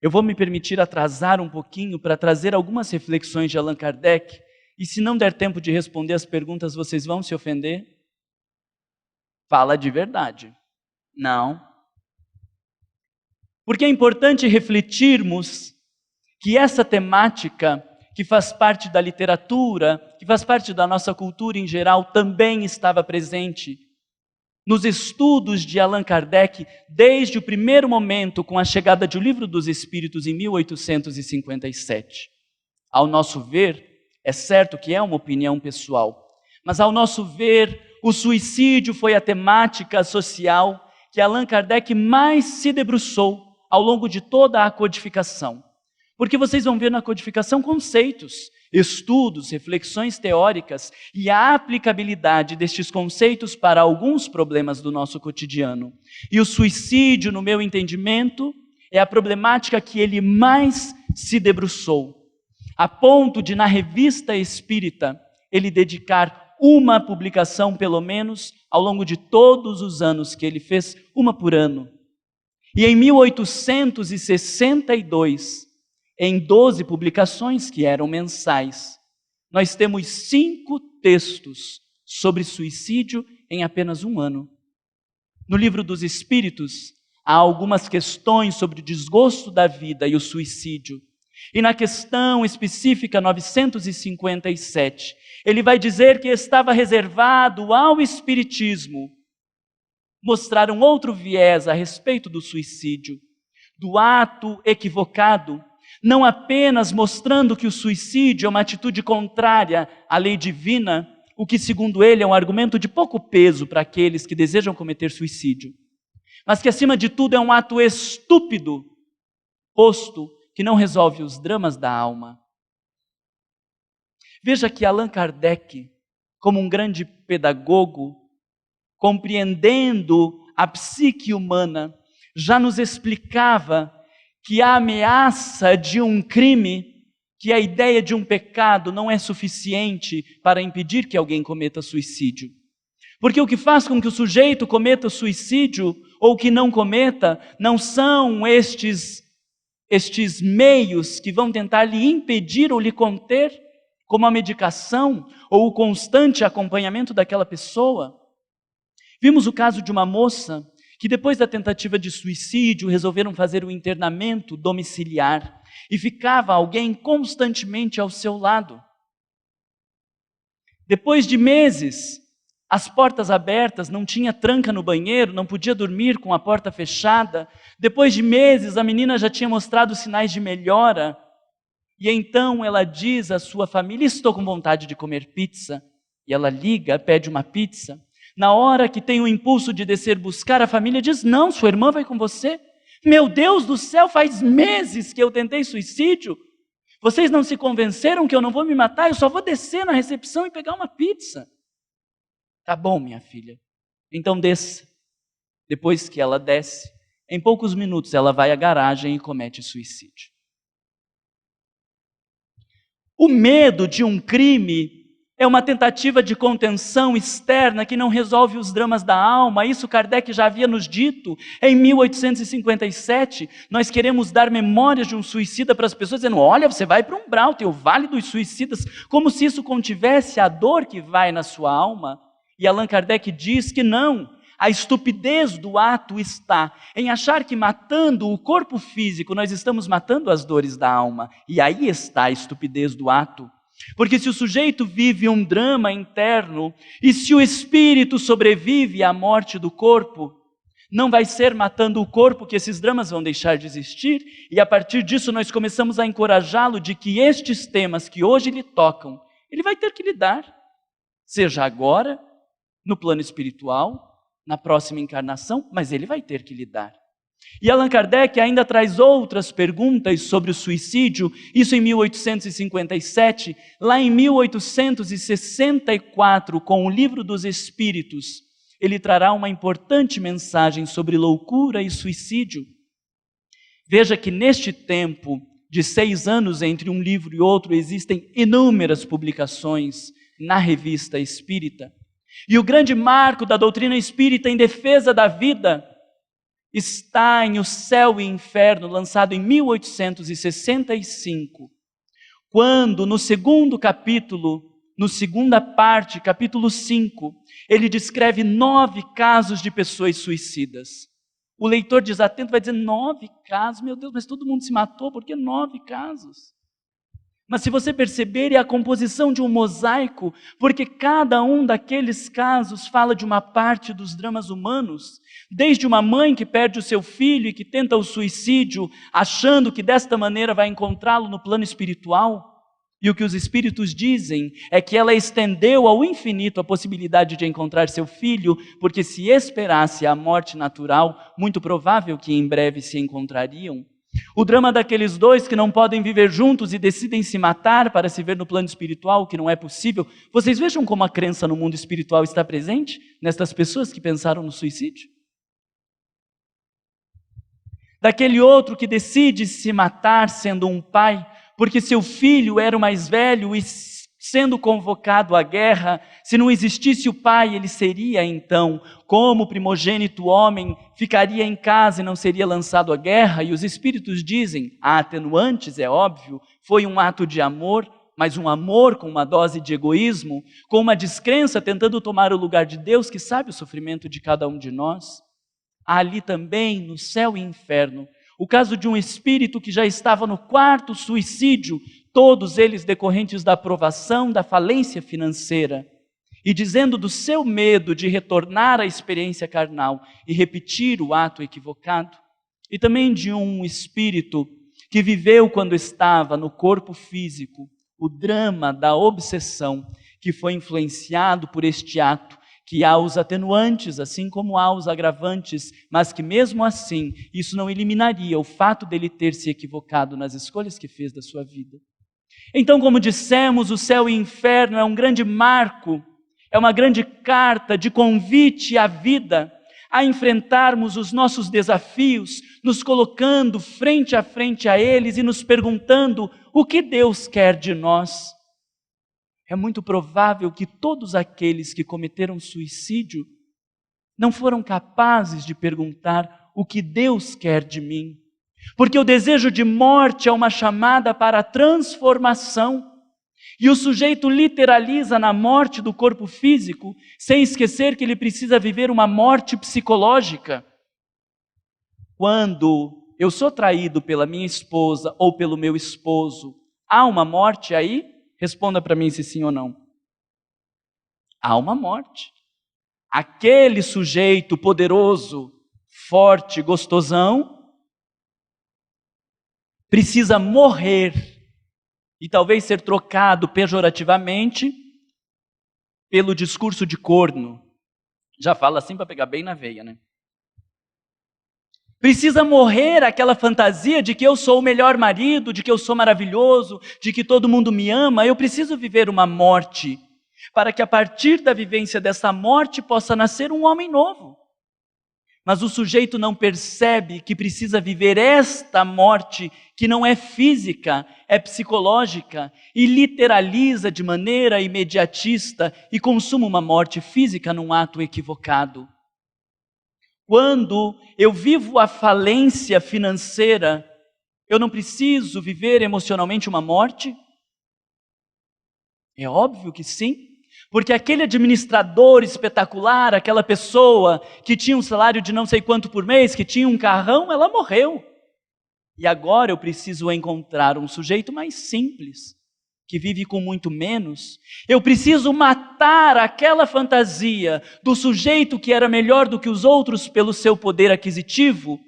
Eu vou me permitir atrasar um pouquinho para trazer algumas reflexões de Allan Kardec, e se não der tempo de responder as perguntas, vocês vão se ofender? Fala de verdade. Não. Porque é importante refletirmos que essa temática, que faz parte da literatura, que faz parte da nossa cultura em geral, também estava presente nos estudos de Allan Kardec, desde o primeiro momento, com a chegada de O Livro dos Espíritos em 1857. Ao nosso ver, é certo que é uma opinião pessoal, mas ao nosso ver, o suicídio foi a temática social que Allan Kardec mais se debruçou ao longo de toda a codificação. Porque vocês vão ver na codificação conceitos, estudos, reflexões teóricas e a aplicabilidade destes conceitos para alguns problemas do nosso cotidiano. E o suicídio, no meu entendimento, é a problemática que ele mais se debruçou, a ponto de, na Revista Espírita, ele dedicar uma publicação, pelo menos, ao longo de todos os anos que ele fez, uma por ano. E em 1862, em 12 publicações que eram mensais, nós temos 5 textos sobre suicídio em apenas um ano. No Livro dos Espíritos, há algumas questões sobre o desgosto da vida e o suicídio. E na questão específica 957, ele vai dizer que estava reservado ao Espiritismo mostrar um outro viés a respeito do suicídio, do ato equivocado, não apenas mostrando que o suicídio é uma atitude contrária à lei divina, o que segundo ele é um argumento de pouco peso para aqueles que desejam cometer suicídio, mas que acima de tudo é um ato estúpido, posto que não resolve os dramas da alma. Veja que Allan Kardec, como um grande pedagogo, compreendendo a psique humana, já nos explicava que a ameaça de um crime, que a ideia de um pecado não é suficiente para impedir que alguém cometa suicídio. Porque o que faz com que o sujeito cometa suicídio ou que não cometa, não são estes meios que vão tentar lhe impedir ou lhe conter, como a medicação ou o constante acompanhamento daquela pessoa. Vimos o caso de uma moça que depois da tentativa de suicídio resolveram fazer o internamento domiciliar e ficava alguém constantemente ao seu lado. Depois de meses, as portas abertas, não tinha tranca no banheiro, não podia dormir com a porta fechada. Depois de meses, a menina já tinha mostrado sinais de melhora. E então ela diz à sua família: estou com vontade de comer pizza. E ela liga, pede uma pizza. Na hora que tem o impulso de descer buscar, a família diz: não, sua irmã vai com você. Meu Deus do céu, faz meses que eu tentei suicídio. Vocês não se convenceram que eu não vou me matar? Eu só vou descer na recepção e pegar uma pizza. Tá bom, minha filha. Então desça. Depois que ela desce, em poucos minutos ela vai à garagem e comete suicídio. O medo de um crime é uma tentativa de contenção externa que não resolve os dramas da alma. Isso Kardec já havia nos dito em 1857. Nós queremos dar memórias de um suicida para as pessoas, dizendo: olha, você vai para um umbral, tem o vale dos suicidas, como se isso contivesse a dor que vai na sua alma. E Allan Kardec diz que não. A estupidez do ato está em achar que matando o corpo físico nós estamos matando as dores da alma. E aí está a estupidez do ato. Porque se o sujeito vive um drama interno e se o espírito sobrevive à morte do corpo, não vai ser matando o corpo que esses dramas vão deixar de existir. E a partir disso nós começamos a encorajá-lo de que estes temas que hoje lhe tocam, ele vai ter que lidar. Seja agora, no plano espiritual, na próxima encarnação, mas ele vai ter que lidar. E Allan Kardec ainda traz outras perguntas sobre o suicídio, isso em 1857, lá em 1864, com o Livro dos Espíritos, ele trará uma importante mensagem sobre loucura e suicídio. Veja que neste tempo de 6 anos entre um livro e outro, existem inúmeras publicações na Revista Espírita. E o grande marco da doutrina espírita em defesa da vida está em O Céu e Inferno, lançado em 1865, quando no segundo capítulo, no segunda parte, capítulo 5, ele descreve 9 casos de pessoas suicidas. O leitor desatento vai dizer: 9 casos? Meu Deus, mas todo mundo se matou, por que 9 casos? Mas se você perceber, é a composição de um mosaico, porque cada um daqueles casos fala de uma parte dos dramas humanos, desde uma mãe que perde o seu filho e que tenta o suicídio, achando que desta maneira vai encontrá-lo no plano espiritual, e o que os espíritos dizem é que ela estendeu ao infinito a possibilidade de encontrar seu filho, porque se esperasse a morte natural, muito provável que em breve se encontrariam. O drama daqueles dois que não podem viver juntos e decidem se matar para se ver no plano espiritual, que não é possível. Vocês vejam como a crença no mundo espiritual está presente nestas pessoas que pensaram no suicídio. Daquele outro que decide se matar sendo um pai, porque seu filho era o mais velho e sendo convocado à guerra, se não existisse o pai, ele seria então, como primogênito homem, ficaria em casa e não seria lançado à guerra. E os espíritos dizem, há atenuantes, é óbvio, foi um ato de amor, mas um amor com uma dose de egoísmo, com uma descrença tentando tomar o lugar de Deus, que sabe o sofrimento de cada um de nós. Há ali também, no céu e inferno, o caso de um espírito que já estava no 4º suicídio, todos eles decorrentes da provação, da falência financeira. e dizendo do seu medo de retornar à experiência carnal e repetir o ato equivocado, e também de um espírito que viveu quando estava no corpo físico o drama da obsessão, que foi influenciado por este ato, que há os atenuantes, assim como há os agravantes, mas que mesmo assim, isso não eliminaria o fato dele ter se equivocado nas escolhas que fez da sua vida. Então, como dissemos, o céu e o inferno é um grande marco, é uma grande carta de convite à vida, a enfrentarmos os nossos desafios, nos colocando frente a frente a eles e nos perguntando o que Deus quer de nós. É muito provável que todos aqueles que cometeram suicídio não foram capazes de perguntar o que Deus quer de mim. Porque o desejo de morte é uma chamada para a transformação. E o sujeito literaliza na morte do corpo físico, sem esquecer que ele precisa viver uma morte psicológica. Quando eu sou traído pela minha esposa ou pelo meu esposo, há uma morte aí? Responda para mim se sim ou não. Há uma morte. Aquele sujeito poderoso, forte, gostosão, precisa morrer e talvez ser trocado pejorativamente pelo discurso de corno. Já fala assim para pegar bem na veia, né? Precisa morrer aquela fantasia de que eu sou o melhor marido, de que eu sou maravilhoso, de que todo mundo me ama. Eu preciso viver uma morte, para que a partir da vivência dessa morte possa nascer um homem novo. Mas o sujeito não percebe que precisa viver esta morte, que não é física, é psicológica, e literaliza de maneira imediatista e consuma uma morte física num ato equivocado. Quando eu vivo a falência financeira, eu não preciso viver emocionalmente uma morte? É óbvio que sim. Porque aquele administrador espetacular, aquela pessoa que tinha um salário de não sei quanto por mês, que tinha um carrão, ela morreu. E agora eu preciso encontrar um sujeito mais simples, que vive com muito menos. Eu preciso matar aquela fantasia do sujeito que era melhor do que os outros pelo seu poder aquisitivo,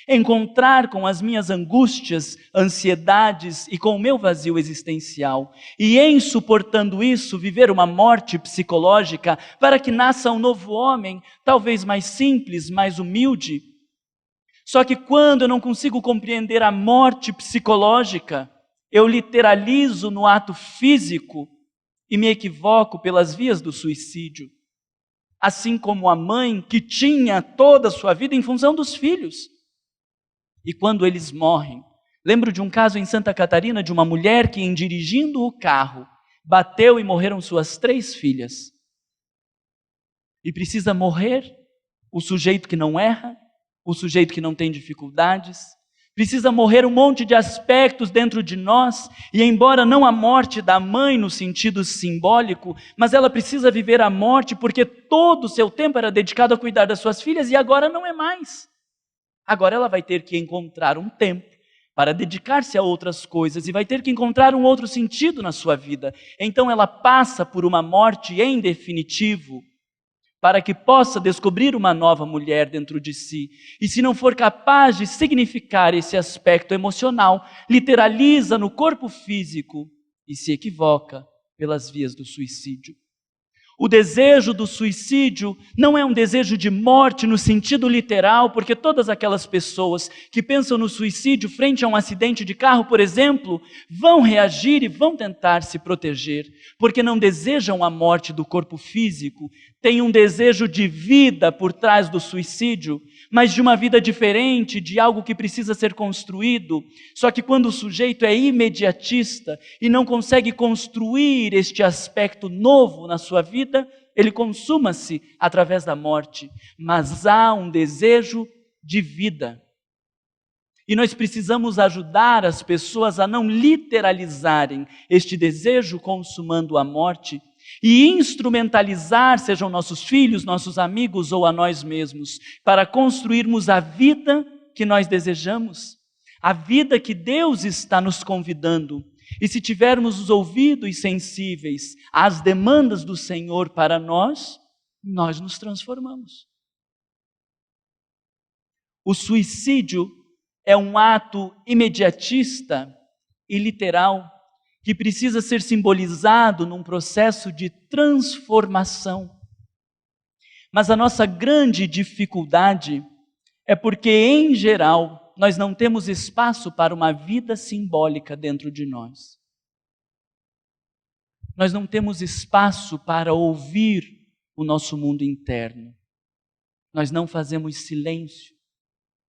encontrar com as minhas angústias, ansiedades e com o meu vazio existencial, e em suportando isso, viver uma morte psicológica para que nasça um novo homem, talvez mais simples, mais humilde. Só que quando eu não consigo compreender a morte psicológica, eu literalizo no ato físico e me equivoco pelas vias do suicídio. Assim como a mãe que tinha toda a sua vida em função dos filhos. E quando eles morrem, lembro de um caso em Santa Catarina de uma mulher que, em dirigindo o carro, bateu e morreram suas 3 filhas. E precisa morrer o sujeito que não erra, o sujeito que não tem dificuldades. Precisa morrer um monte de aspectos dentro de nós, e embora não a morte da mãe no sentido simbólico, mas ela precisa viver a morte porque todo o seu tempo era dedicado a cuidar das suas filhas e agora não é mais. Agora ela vai ter que encontrar um tempo para dedicar-se a outras coisas e vai ter que encontrar um outro sentido na sua vida. Então ela passa por uma morte em definitivo, para que possa descobrir uma nova mulher dentro de si. E se não for capaz de significar esse aspecto emocional, literaliza no corpo físico e se equivoca pelas vias do suicídio. O desejo do suicídio não é um desejo de morte no sentido literal, porque todas aquelas pessoas que pensam no suicídio frente a um acidente de carro, por exemplo, vão reagir e vão tentar se proteger, porque não desejam a morte do corpo físico, têm um desejo de vida por trás do suicídio, mas de uma vida diferente, de algo que precisa ser construído. Só que quando o sujeito é imediatista e não consegue construir este aspecto novo na sua vida, ele consuma-se através da morte. Mas há um desejo de vida. E nós precisamos ajudar as pessoas a não literalizarem este desejo consumando a morte e instrumentalizar, sejam nossos filhos, nossos amigos ou a nós mesmos, para construirmos a vida que nós desejamos, a vida que Deus está nos convidando. E se tivermos os ouvidos sensíveis às demandas do Senhor para nós, nós nos transformamos. O suicídio é um ato imediatista e literal que precisa ser simbolizado num processo de transformação. Mas a nossa grande dificuldade é porque, em geral, nós não temos espaço para uma vida simbólica dentro de nós. Nós não temos espaço para ouvir o nosso mundo interno. Nós não fazemos silêncio,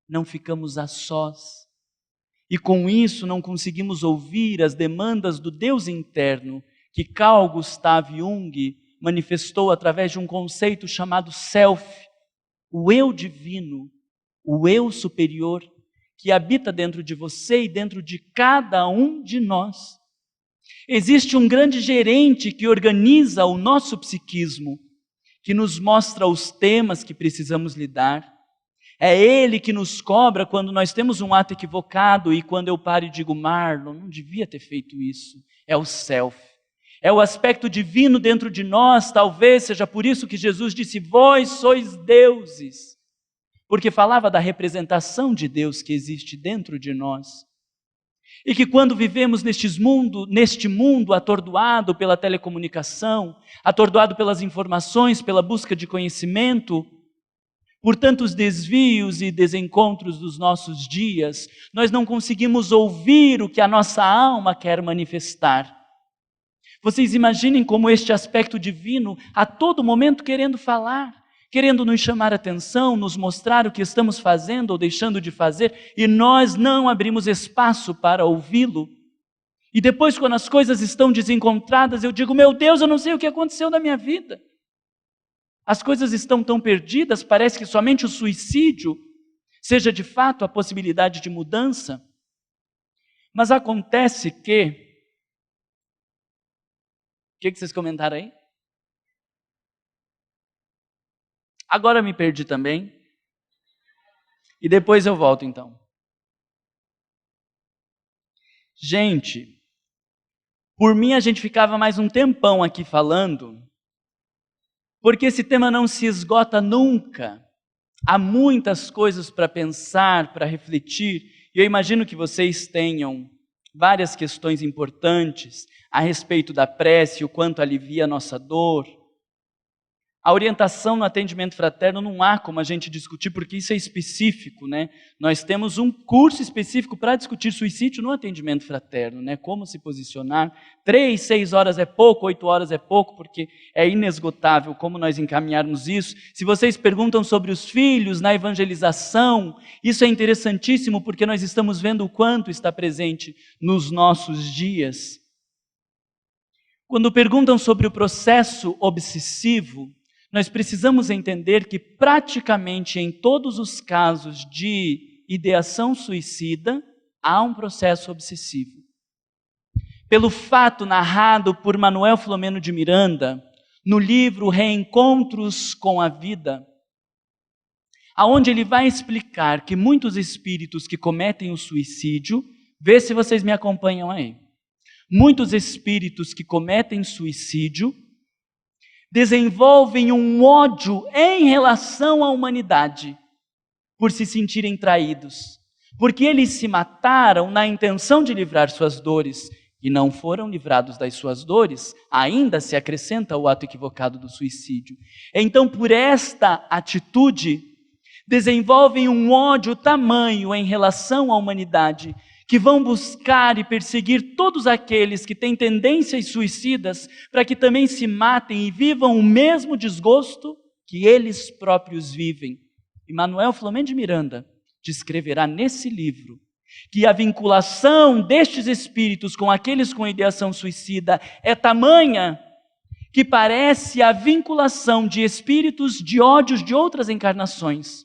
não ficamos a sós. E com isso não conseguimos ouvir as demandas do Deus interno que Carl Gustav Jung manifestou através de um conceito chamado self, o eu divino, o eu superior, que habita dentro de você e dentro de cada um de nós. Existe um grande gerente que organiza o nosso psiquismo, que nos mostra os temas que precisamos lidar. É ele que nos cobra quando nós temos um ato equivocado e quando eu paro e digo, Marlon, não devia ter feito isso. É o self. É o aspecto divino dentro de nós, talvez seja por isso que Jesus disse, vós sois deuses. Porque falava da representação de Deus que existe dentro de nós. E que quando vivemos neste mundo atordoado pela telecomunicação, atordoado pelas informações, pela busca de conhecimento, por tantos desvios e desencontros dos nossos dias, nós não conseguimos ouvir o que a nossa alma quer manifestar. Vocês imaginem como este aspecto divino, a todo momento querendo falar, querendo nos chamar a atenção, nos mostrar o que estamos fazendo ou deixando de fazer, e nós não abrimos espaço para ouvi-lo. E depois, quando as coisas estão desencontradas, eu digo, meu Deus, eu não sei o que aconteceu na minha vida. As coisas estão tão perdidas, parece que somente o suicídio seja de fato a possibilidade de mudança. Mas acontece que... O que vocês comentaram aí? Agora me perdi também. E depois eu volto então. Gente, por mim a gente ficava mais um tempão aqui falando, porque esse tema não se esgota nunca. Há muitas coisas para pensar, para refletir, e eu imagino que vocês tenham várias questões importantes a respeito da prece, o quanto alivia a nossa dor. A orientação no atendimento fraterno não há como a gente discutir, porque isso é específico, né? Nós temos um curso específico para discutir suicídio no atendimento fraterno, né? Como se posicionar. 3, 6 horas é pouco, 8 horas é pouco, porque é inesgotável como nós encaminharmos isso. Se vocês perguntam sobre os filhos na evangelização, isso é interessantíssimo, porque nós estamos vendo o quanto está presente nos nossos dias. Quando perguntam sobre o processo obsessivo, nós precisamos entender que praticamente em todos os casos de ideação suicida, há um processo obsessivo. Pelo fato narrado por Manuel Filomeno de Miranda, no livro Reencontros com a Vida, aonde ele vai explicar que muitos espíritos que cometem o suicídio, vê se vocês me acompanham aí, muitos espíritos que cometem suicídio, desenvolvem um ódio em relação à humanidade, por se sentirem traídos, porque eles se mataram na intenção de livrar suas dores, e não foram livrados das suas dores, ainda se acrescenta o ato equivocado do suicídio. Então, por esta atitude, desenvolvem um ódio tamanho em relação à humanidade, que vão buscar e perseguir todos aqueles que têm tendências suicidas, para que também se matem e vivam o mesmo desgosto que eles próprios vivem. E Manuel Filomeno de Miranda descreverá nesse livro que a vinculação destes espíritos com aqueles com ideação suicida é tamanha que parece a vinculação de espíritos de ódios de outras encarnações,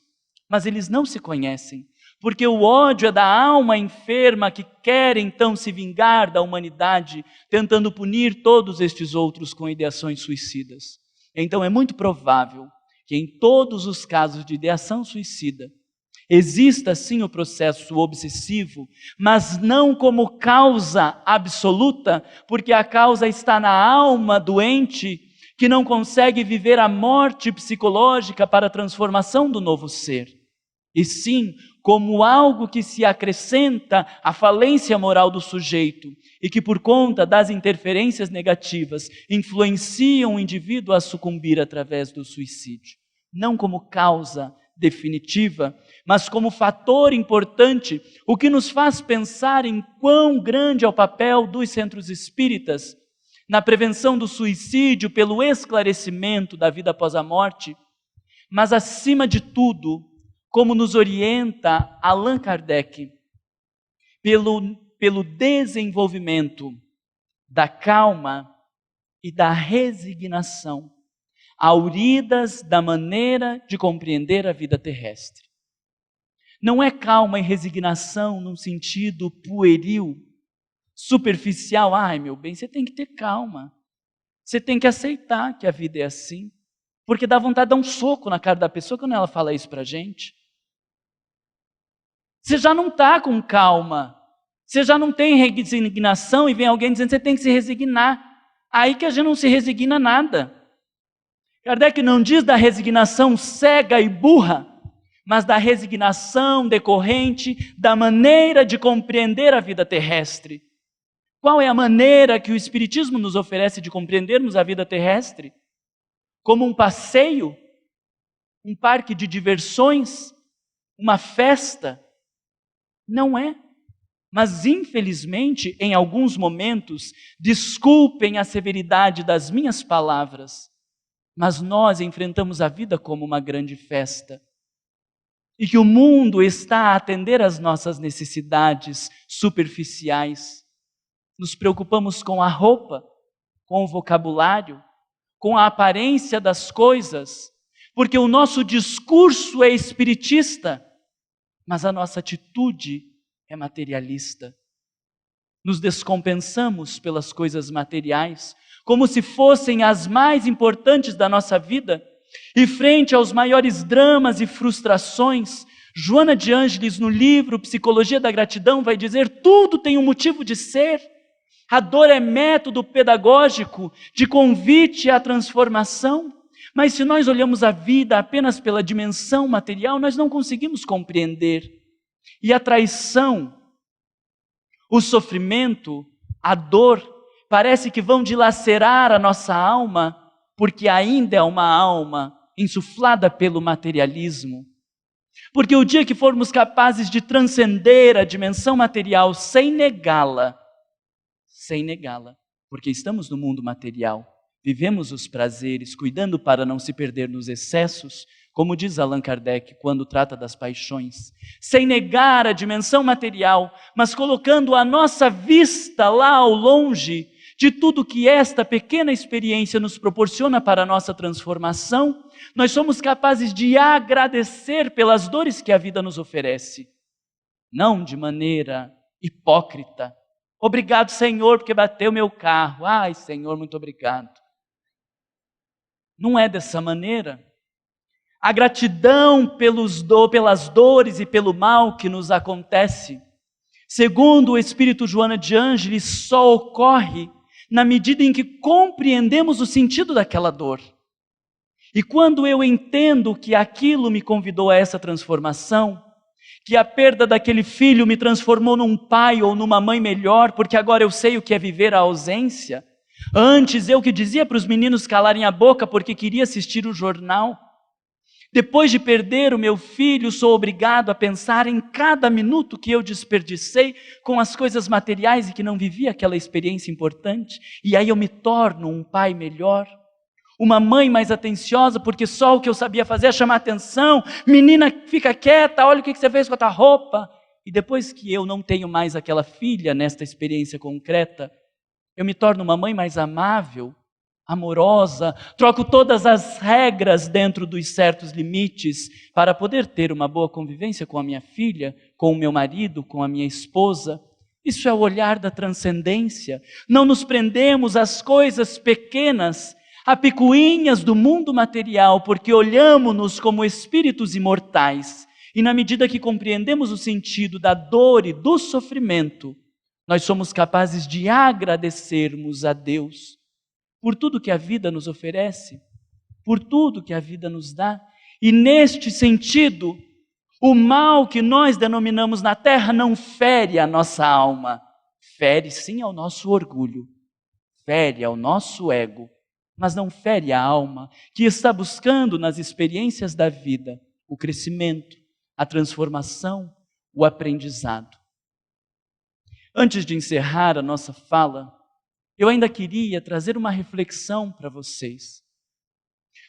mas eles não se conhecem. Porque o ódio é da alma enferma que quer então se vingar da humanidade, tentando punir todos estes outros com ideações suicidas. Então é muito provável que em todos os casos de ideação suicida, Exista sim o processo obsessivo, mas não como causa absoluta, porque a causa está na alma doente, que não consegue viver a morte psicológica para a transformação do novo ser. E sim, como algo que se acrescenta à falência moral do sujeito e que, por conta das interferências negativas, influenciam o indivíduo a sucumbir através do suicídio. Não como causa definitiva, mas como fator importante, o que nos faz pensar em quão grande é o papel dos centros espíritas na prevenção do suicídio pelo esclarecimento da vida após a morte, mas acima de tudo, como nos orienta Allan Kardec, pelo desenvolvimento da calma e da resignação, auridas da maneira de compreender a vida terrestre. Não é calma e resignação num sentido pueril, superficial. Ai, meu bem, você tem que ter calma. Você tem que aceitar que a vida é assim. Porque dá vontade de dar um soco na cara da pessoa quando ela fala isso pra gente. Você já não está com calma. Você já não tem resignação e vem alguém dizendo que você tem que se resignar. Aí que a gente não se resigna a nada. Kardec não diz da resignação cega e burra, mas da resignação decorrente da maneira de compreender a vida terrestre. Qual é a maneira que o Espiritismo nos oferece de compreendermos a vida terrestre? Como um passeio, um parque de diversões, uma festa? Não é. Mas, infelizmente, em alguns momentos, desculpem a severidade das minhas palavras, mas nós enfrentamos a vida como uma grande festa. E que o mundo está a atender às nossas necessidades superficiais. Nos preocupamos com a roupa, com o vocabulário, com a aparência das coisas, porque o nosso discurso é espiritista, mas a nossa atitude é materialista. Nos descompensamos pelas coisas materiais, como se fossem as mais importantes da nossa vida, e frente aos maiores dramas e frustrações, Joana de Ângeles, no livro Psicologia da Gratidão, vai dizer: tudo tem um motivo de ser. A dor é método pedagógico de convite à transformação, mas se nós olhamos a vida apenas pela dimensão material, nós não conseguimos compreender. E a traição, o sofrimento, a dor, parece que vão dilacerar a nossa alma, porque ainda é uma alma insuflada pelo materialismo. Porque o dia que formos capazes de transcender a dimensão material sem negá-la, porque estamos no mundo material, vivemos os prazeres, cuidando para não se perder nos excessos, como diz Allan Kardec quando trata das paixões, sem negar a dimensão material, mas colocando a nossa vista lá ao longe de tudo que esta pequena experiência nos proporciona para a nossa transformação, nós somos capazes de agradecer pelas dores que a vida nos oferece, não de maneira hipócrita. Obrigado, Senhor, porque bateu meu carro. Ai, Senhor, muito obrigado. Não é dessa maneira. A gratidão pelas dores e pelo mal que nos acontece, segundo o Espírito Joana de Ângeles, só ocorre na medida em que compreendemos o sentido daquela dor. E quando eu entendo que aquilo me convidou a essa transformação, que a perda daquele filho me transformou num pai ou numa mãe melhor, porque agora eu sei o que é viver a ausência. Antes eu que dizia para os meninos calarem a boca porque queria assistir o jornal. Depois de perder o meu filho, sou obrigado a pensar em cada minuto que eu desperdicei com as coisas materiais e que não vivi aquela experiência importante. E aí eu me torno um pai melhor, uma mãe mais atenciosa, porque só o que eu sabia fazer é chamar atenção. Menina, fica quieta, olha o que você fez com a tua roupa. E depois que eu não tenho mais aquela filha nesta experiência concreta, eu me torno uma mãe mais amável, amorosa, troco todas as regras dentro dos certos limites para poder ter uma boa convivência com a minha filha, com o meu marido, com a minha esposa. Isso é o olhar da transcendência. Não nos prendemos às coisas pequenas, a picuinhas do mundo material, porque olhamos-nos como espíritos imortais E na medida que compreendemos o sentido da dor e do sofrimento, nós somos capazes de agradecermos a Deus por tudo que a vida nos oferece, por tudo que a vida nos dá. E neste sentido, o mal que nós denominamos na terra não fere a nossa alma, fere sim ao nosso orgulho, fere ao nosso ego, mas não fere a alma que está buscando nas experiências da vida o crescimento, a transformação, o aprendizado. Antes de encerrar a nossa fala, eu ainda queria trazer uma reflexão para vocês.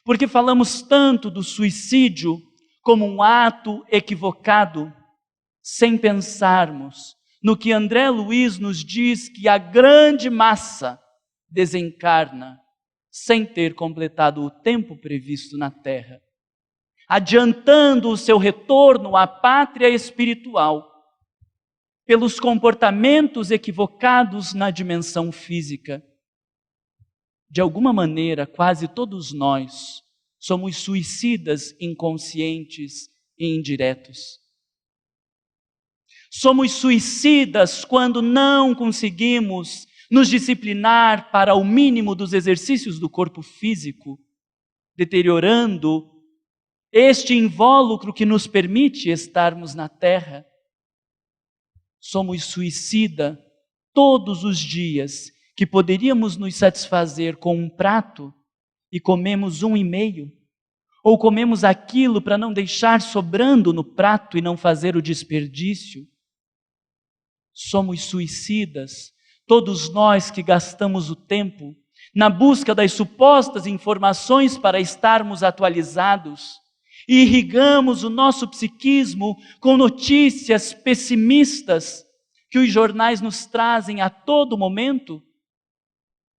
Porque falamos tanto do suicídio como um ato equivocado, sem pensarmos no que André Luiz nos diz que a grande massa desencarna sem ter completado o tempo previsto na Terra, adiantando o seu retorno à pátria espiritual pelos comportamentos equivocados na dimensão física. De alguma maneira, quase todos nós somos suicidas inconscientes e indiretos. Somos suicidas quando não conseguimos nos disciplinar para o mínimo dos exercícios do corpo físico, deteriorando este invólucro que nos permite estarmos na Terra. Somos suicida todos os dias que poderíamos nos satisfazer com um prato e comemos 1,5, ou comemos aquilo para não deixar sobrando no prato e não fazer o desperdício. Somos suicidas, todos nós que gastamos o tempo na busca das supostas informações para estarmos atualizados e irrigamos o nosso psiquismo com notícias pessimistas que os jornais nos trazem a todo momento.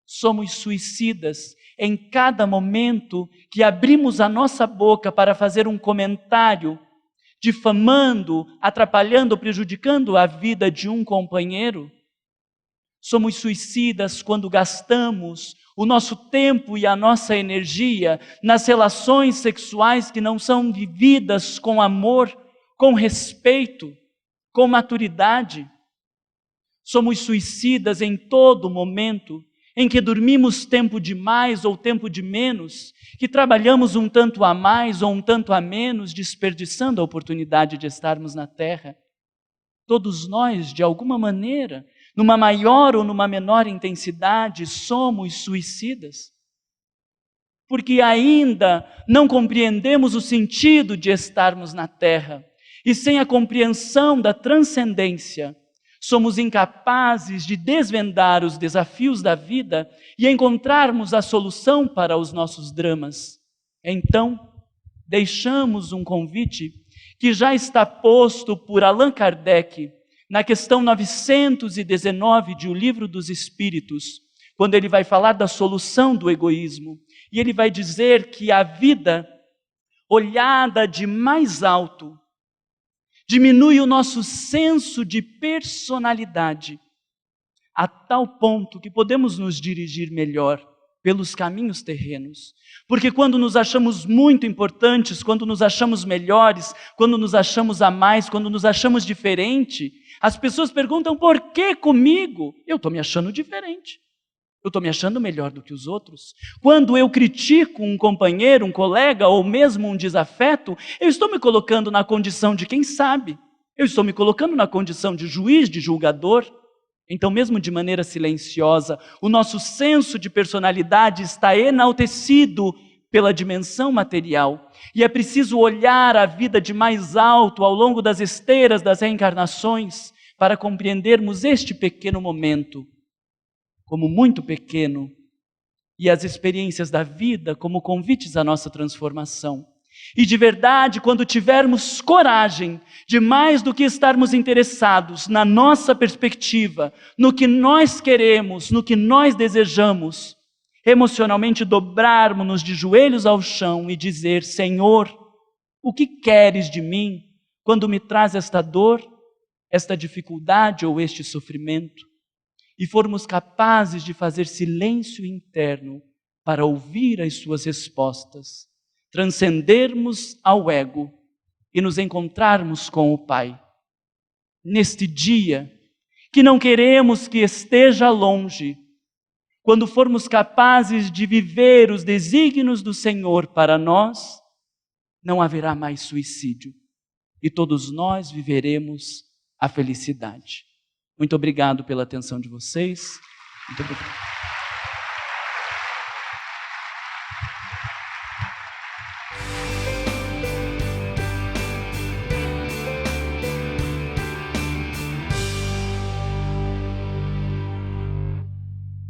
Somos suicidas em cada momento que abrimos a nossa boca para fazer um comentário difamando, atrapalhando, prejudicando a vida de um companheiro. Somos suicidas quando gastamos o nosso tempo e a nossa energia nas relações sexuais que não são vividas com amor, com respeito, com maturidade. Somos suicidas em todo momento em que dormimos tempo de mais ou tempo de menos, que trabalhamos um tanto a mais ou um tanto a menos, desperdiçando a oportunidade de estarmos na Terra. Todos nós, de alguma maneira, numa maior ou numa menor intensidade, somos suicidas. Porque ainda não compreendemos o sentido de estarmos na Terra. E sem a compreensão da transcendência, somos incapazes de desvendar os desafios da vida e encontrarmos a solução para os nossos dramas. Então, deixamos um convite que já está posto por Allan Kardec na questão 919 de O Livro dos Espíritos, quando ele vai falar da solução do egoísmo. E ele vai dizer que a vida, olhada de mais alto, diminui o nosso senso de personalidade, a tal ponto que podemos nos dirigir melhor pelos caminhos terrenos. Porque quando nos achamos muito importantes, quando nos achamos melhores, quando nos achamos a mais, quando nos achamos diferente, as pessoas perguntam: por que comigo? Eu estou me achando diferente. Eu estou me achando melhor do que os outros. Quando eu critico um companheiro, um colega ou mesmo um desafeto, eu estou me colocando na condição de quem sabe. Eu estou me colocando na condição de juiz, de julgador. Então, mesmo de maneira silenciosa, o nosso senso de personalidade está enaltecido pela dimensão material. E é preciso olhar a vida de mais alto ao longo das esteiras das reencarnações para compreendermos este pequeno momento como muito pequeno, e as experiências da vida como convites à nossa transformação. E de verdade, quando tivermos coragem de mais do que estarmos interessados na nossa perspectiva, no que nós queremos, no que nós desejamos, emocionalmente dobrarmos-nos de joelhos ao chão e dizer: Senhor, o que queres de mim quando me traz esta dor, esta dificuldade ou este sofrimento? E formos capazes de fazer silêncio interno para ouvir as suas respostas, transcendermos ao ego e nos encontrarmos com o Pai. Neste dia, que não queremos que esteja longe, quando formos capazes de viver os desígnios do Senhor para nós, não haverá mais suicídio e todos nós viveremos a felicidade. Muito obrigado pela atenção de vocês. Muito obrigado.